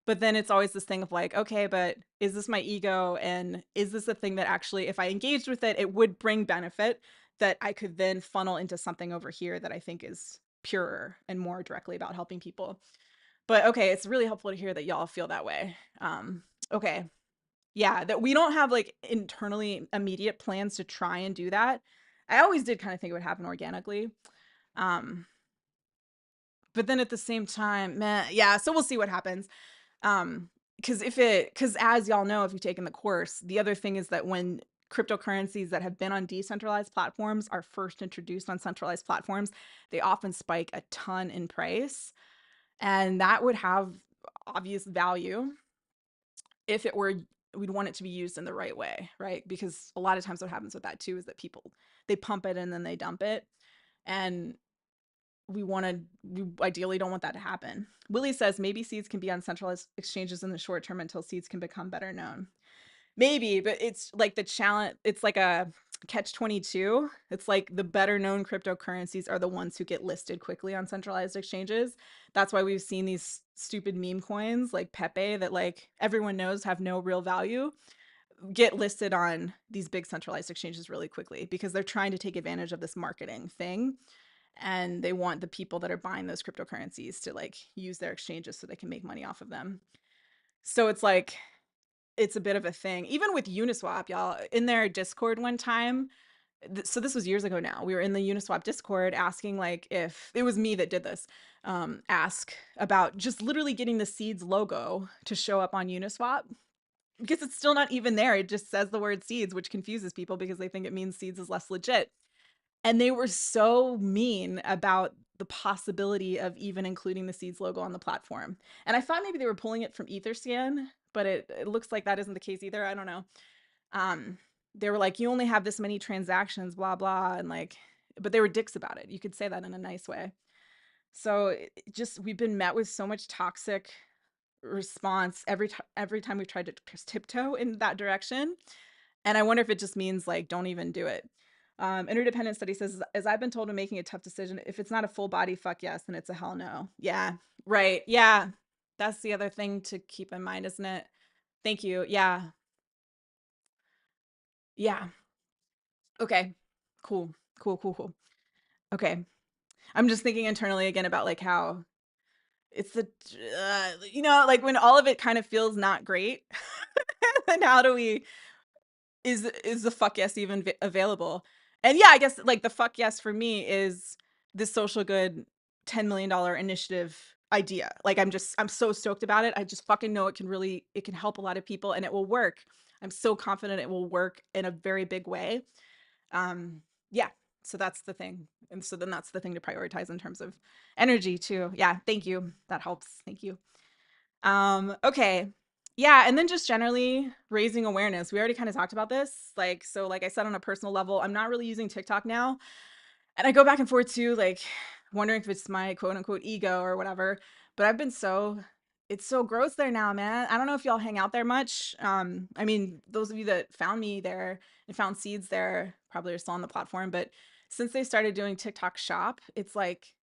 But then it's always this thing of like, okay, but is this my ego? And is this a thing that actually, if I engaged with it, it would bring benefit that I could then funnel into something over here that I think is purer and more directly about helping people? But okay, it's really helpful to hear that y'all feel that way. Okay. Yeah, that we don't have like internally immediate plans to try and do that. I always did kind of think it would happen organically. Um, but then at the same time, meh, yeah, so we'll see what happens. Because as y'all know, if you've taken the course, the other thing is that when cryptocurrencies that have been on decentralized platforms are first introduced on centralized platforms, they often spike a ton in price. And that would have obvious value if it were, we'd want it to be used in the right way, right? Because a lot of times what happens with that too is that people, they pump it and then they dump it. And we ideally don't want that to happen. Willie says maybe seeds can be on centralized exchanges in the short term until seeds can become better known. Maybe, but it's like the challenge, it's like a catch 22. It's like the better known cryptocurrencies are the ones who get listed quickly on centralized exchanges. That's why we've seen these stupid meme coins like Pepe that like everyone knows have no real value get listed on these big centralized exchanges really quickly, because they're trying to take advantage of this marketing thing, and they want the people that are buying those cryptocurrencies to like use their exchanges so they can make money off of them. So it's like, it's a bit of a thing. Even with Uniswap, y'all, in their Discord one time, so this was years ago now, we were in the Uniswap Discord asking like if it was me that did this, ask about just literally getting the Seeds logo to show up on Uniswap, because it's still not even there. It just says the word Seeds, which confuses people because they think it means Seeds is less legit. And they were so mean about the possibility of even including the Seeds logo on the platform. And I thought maybe they were pulling it from Etherscan, but it looks like that isn't the case either. I don't know. Um, they were like, you only have this many transactions, blah, blah. And like, but they were dicks about it. You could say that in a nice way. So just, we've been met with so much toxic response every time we've tried to tiptoe in that direction. And I wonder if it just means like, don't even do it. Interdependent study says, as I've been told, when making a tough decision, if it's not a full body fuck yes, then it's a hell no. Yeah, right. Yeah, that's the other thing to keep in mind, isn't it? Thank you. Yeah, yeah. Okay. Cool. Cool, cool, cool. Okay. I'm just thinking internally again about like how it's the like when all of it kind of feels not great, then how do we is the fuck yes even available? And yeah, I guess like the fuck yes for me is this social good $10 million initiative idea. Like I'm so stoked about it. I just fucking know it can help a lot of people and it will work. I'm so confident it will work in a very big way. Yeah, so that's the thing. And so then that's the thing to prioritize in terms of energy too. Yeah, thank you. That helps. Thank you. Okay. Yeah, and then just generally raising awareness. We already kind of talked about this. Like, so like I said, on a personal level, I'm not really using TikTok now. And I go back and forth too, like wondering if it's my quote unquote ego or whatever. But I've been so it's so gross there now, man. I don't know if y'all hang out there much. I mean, those of you that found me there and found seeds there probably are still on the platform. But since they started doing TikTok shop, it's like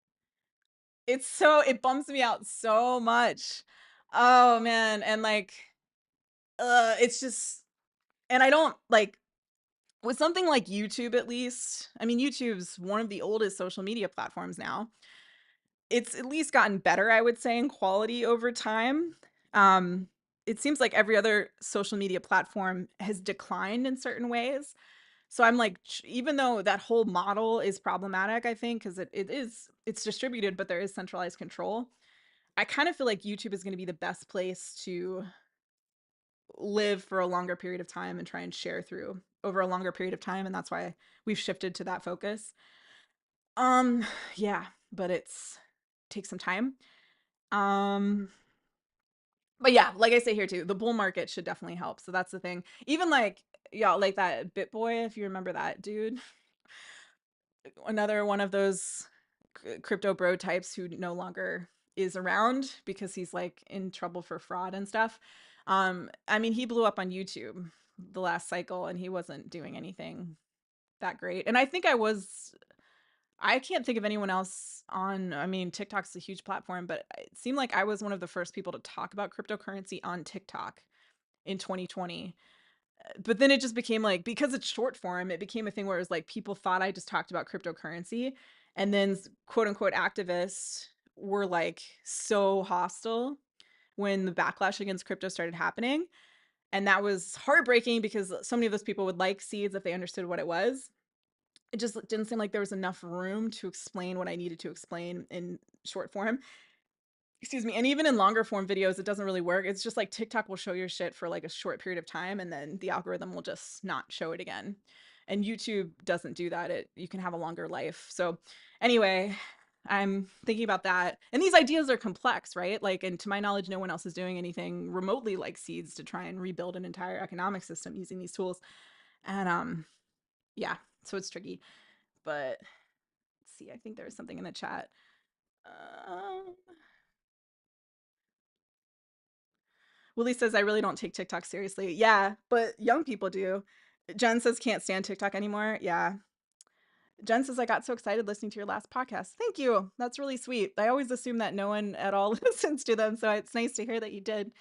it bums me out so much. Oh man. And like it's just and I don't like with something like YouTube at least. I mean, YouTube's one of the oldest social media platforms now. It's at least gotten better, I would say, in quality over time. Um, it seems like every other social media platform has declined in certain ways. So I'm like, even though that whole model is problematic, I think, because it's distributed, but there is centralized control. I kind of feel like YouTube is going to be the best place to live for a longer period of time and try and share through over a longer period of time. And that's why we've shifted to that focus. Um, yeah, but it's takes some time. Um, but yeah, like I say here too, the bull market should definitely help. So that's the thing. Even like, yeah, like that BitBoy, if you remember that dude, another one of those crypto bro types who no longer is around because he's like in trouble for fraud and stuff. I mean, he blew up on YouTube the last cycle and he wasn't doing anything that great. And I think I can't think of anyone else on, I mean, TikTok's a huge platform, but it seemed like I was one of the first people to talk about cryptocurrency on TikTok in 2020. But then it just became like, because it's short form, it became a thing where it was like people thought I just talked about cryptocurrency. And then quote unquote activists were like so hostile when the backlash against crypto started happening. And that was heartbreaking because so many of those people would like seeds if they understood what it was. It just didn't seem like there was enough room to explain what I needed to explain in short form. Excuse me. And even in longer form videos, it doesn't really work. It's just like TikTok will show your shit for like a short period of time and then the algorithm will just not show it again. And YouTube doesn't do that. You can have a longer life. So anyway, I'm thinking about that. And these ideas are complex, right? Like, and to my knowledge, no one else is doing anything remotely like seeds to try and rebuild an entire economic system using these tools. And yeah, so it's tricky. But let's see, I think there was something in the chat. Um, Willie says, I really don't take TikTok seriously. Yeah, but young people do. Jen says, can't stand TikTok anymore. Yeah. Jen says, I got so excited listening to your last podcast. Thank you. That's really sweet. I always assume that no one at all listens to them. So it's nice to hear that you did.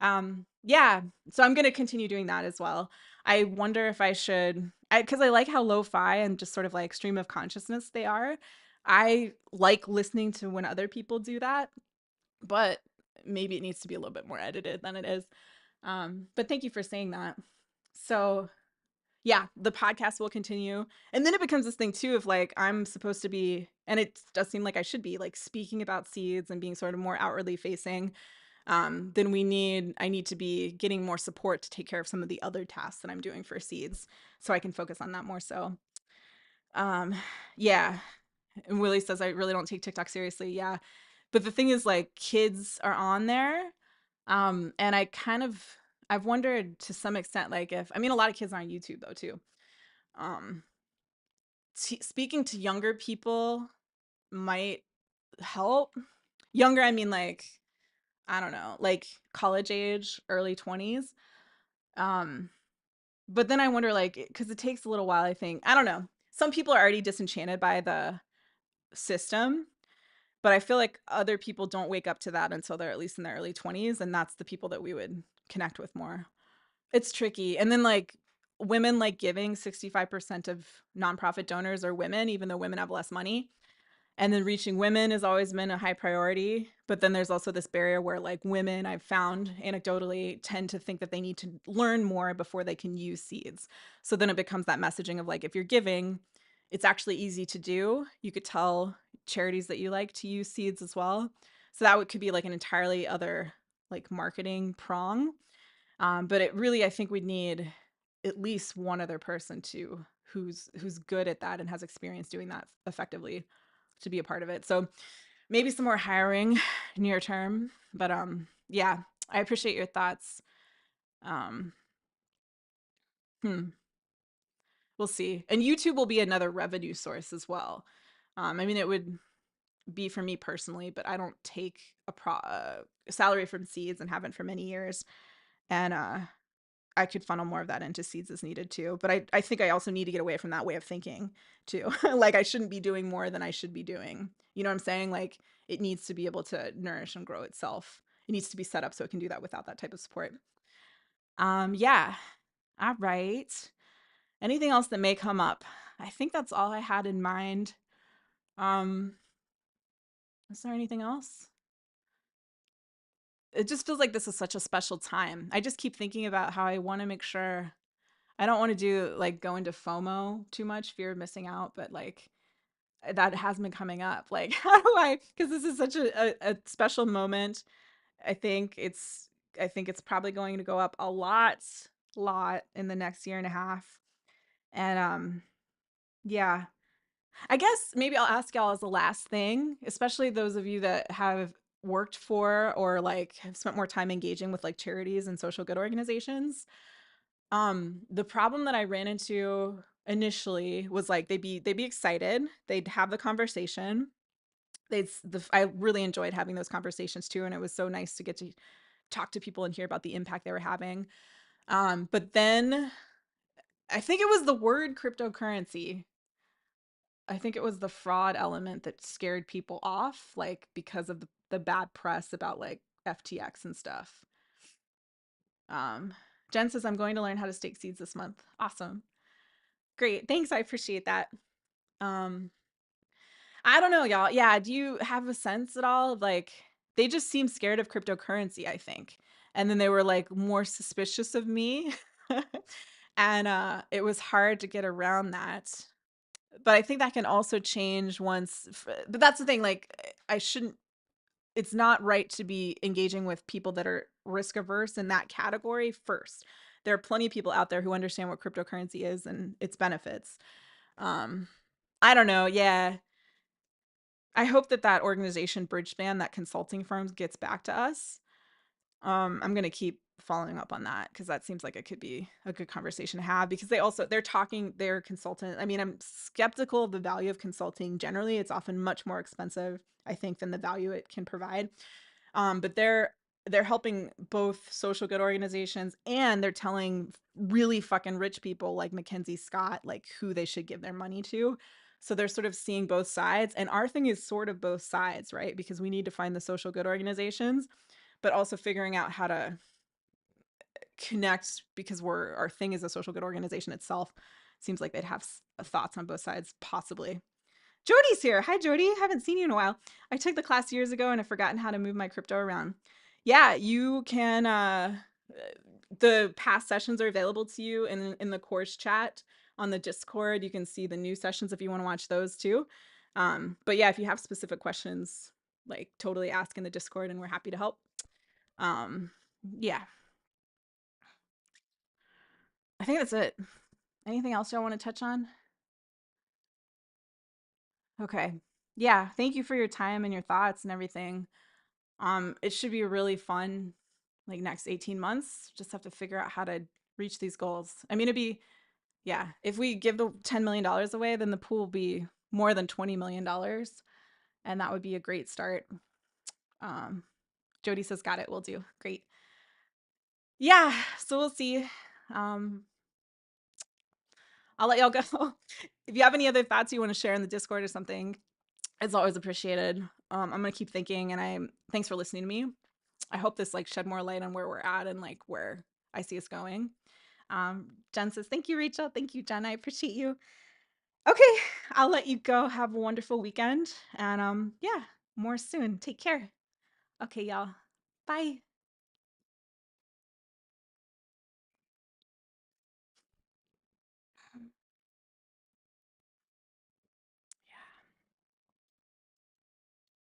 Yeah. So I'm going to continue doing that as well. I wonder if I should, because I like how lo-fi and just sort of like stream of consciousness they are. I like listening to when other people do that, but maybe it needs to be a little bit more edited than it is. But thank you for saying that. So yeah, the podcast will continue. And then it becomes this thing too of like, I'm supposed to be, and it does seem like I should be like speaking about seeds and being sort of more outwardly facing. Then I need to be getting more support to take care of some of the other tasks that I'm doing for seeds so I can focus on that more. So, um, yeah. And Willie says, I really don't take TikTok seriously. Yeah. But the thing is like kids are on there. And I've wondered to some extent, like if, I mean, a lot of kids are on YouTube though, too. Um, Speaking to younger people might help. Younger, I mean, like, I don't know, like college age, early 20s. Um, but then I wonder, like, because it takes a little while, I think. I don't know. Some people are already disenchanted by the system, but I feel like other people don't wake up to that until they're at least in their early 20s. And that's the people that we would connect with more. It's tricky. And then, like, women like giving. 65% of nonprofit donors are women, even though women have less money. And then reaching women has always been a high priority. But then there's also this barrier where like women, I've found anecdotally, tend to think that they need to learn more before they can use seeds. So then it becomes that messaging of like, if you're giving, it's actually easy to do. You could tell charities that you like to use seeds as well. So that could be like an entirely other like marketing prong. But it really, I think we'd need at least one other person to who's good at that and has experience doing that effectively to be a part of it. So maybe some more hiring near term. But yeah, I appreciate your thoughts. Um, hmm, we'll see. And YouTube will be another revenue source as well. I mean, it would be for me personally, but I don't take a salary from Seeds and haven't for many years. And I could funnel more of that into Seeds as needed too. But I think I also need to get away from that way of thinking too. Like I shouldn't be doing more than I should be doing. You know what I'm saying? Like it needs to be able to nourish and grow itself. It needs to be set up so it can do that without that type of support. Yeah. All right. Anything else that may come up? I think that's all I had in mind. Um, is there anything else? It just feels like this is such a special time. I just keep thinking about how I want to make sure I don't want to do like go into FOMO too much, fear of missing out, but like that has been coming up. Like, how do I, because this is such a special moment. I think it's, I think it's probably going to go up a lot in the next year and a half. And yeah, I guess maybe I'll ask y'all as the last thing, especially those of you that have worked for or like have spent more time engaging with like charities and social good organizations. The problem that I ran into initially was like they'd be excited, they'd have the conversation. I really enjoyed having those conversations too, and it was so nice to get to talk to people and hear about the impact they were having. But then I think it was the word cryptocurrency. I think it was the fraud element that scared people off, like because of the bad press about like FTX and stuff. Um, Jen says, I'm going to learn how to stake seeds this month. Awesome. Great. Thanks. I appreciate that. Um, I don't know, y'all. Yeah. Do you have a sense at all of like, they just seem scared of cryptocurrency, I think. And then they were like more suspicious of me. And it was hard to get around that. But I think that can also change once. But that's the thing. Like, I shouldn't, it's not right to be engaging with people that are risk averse in that category first. There are plenty of people out there who understand what cryptocurrency is and its benefits. Um, I don't know. Yeah. I hope that that organization, Bridgespan, that consulting firm, gets back to us. I'm going to keep following up on that because that seems like it could be a good conversation to have because they're talking, they're consultant. I mean, I'm skeptical of the value of consulting generally. It's often much more expensive, I think, than the value it can provide. But they're helping both social good organizations and they're telling really fucking rich people like Mackenzie Scott like who they should give their money to. So they're sort of seeing both sides, and our thing is sort of both sides, right? Because we need to find the social good organizations, but also figuring out how to connect because our thing is a social good organization itself. Seems like they'd have thoughts on both sides, possibly. Jody's here. Hi, Jody. Haven't seen you in a while. I took the class years ago and I've forgotten how to move my crypto around. Yeah, you can. The past sessions are available to you in the course chat on the Discord. You can see the new sessions if you want to watch those too. But yeah, if you have specific questions, like totally ask in the Discord and we're happy to help. Yeah, I think that's it. Anything else y'all want to touch on? Okay. Yeah, thank you for your time and your thoughts and everything. It should be really fun, like next 18 months. Just have to figure out how to reach these goals. I mean, it'd be, yeah, if we give the $10 million away, then the pool will be more than $20 million. And that would be a great start. Um, Jody says, got it, we'll do. Great. Yeah, so we'll see. Um, I'll let y'all go. If you have any other thoughts you want to share in the Discord or something, it's always appreciated. I'm gonna keep thinking, and thanks for listening to me. I hope this like shed more light on where we're at and like where I see us going. Jen says, thank you, Rachel. Thank you, Jen. I appreciate you. Okay, I'll let you go. Have a wonderful weekend. And yeah, more soon. Take care. Okay, y'all. Bye.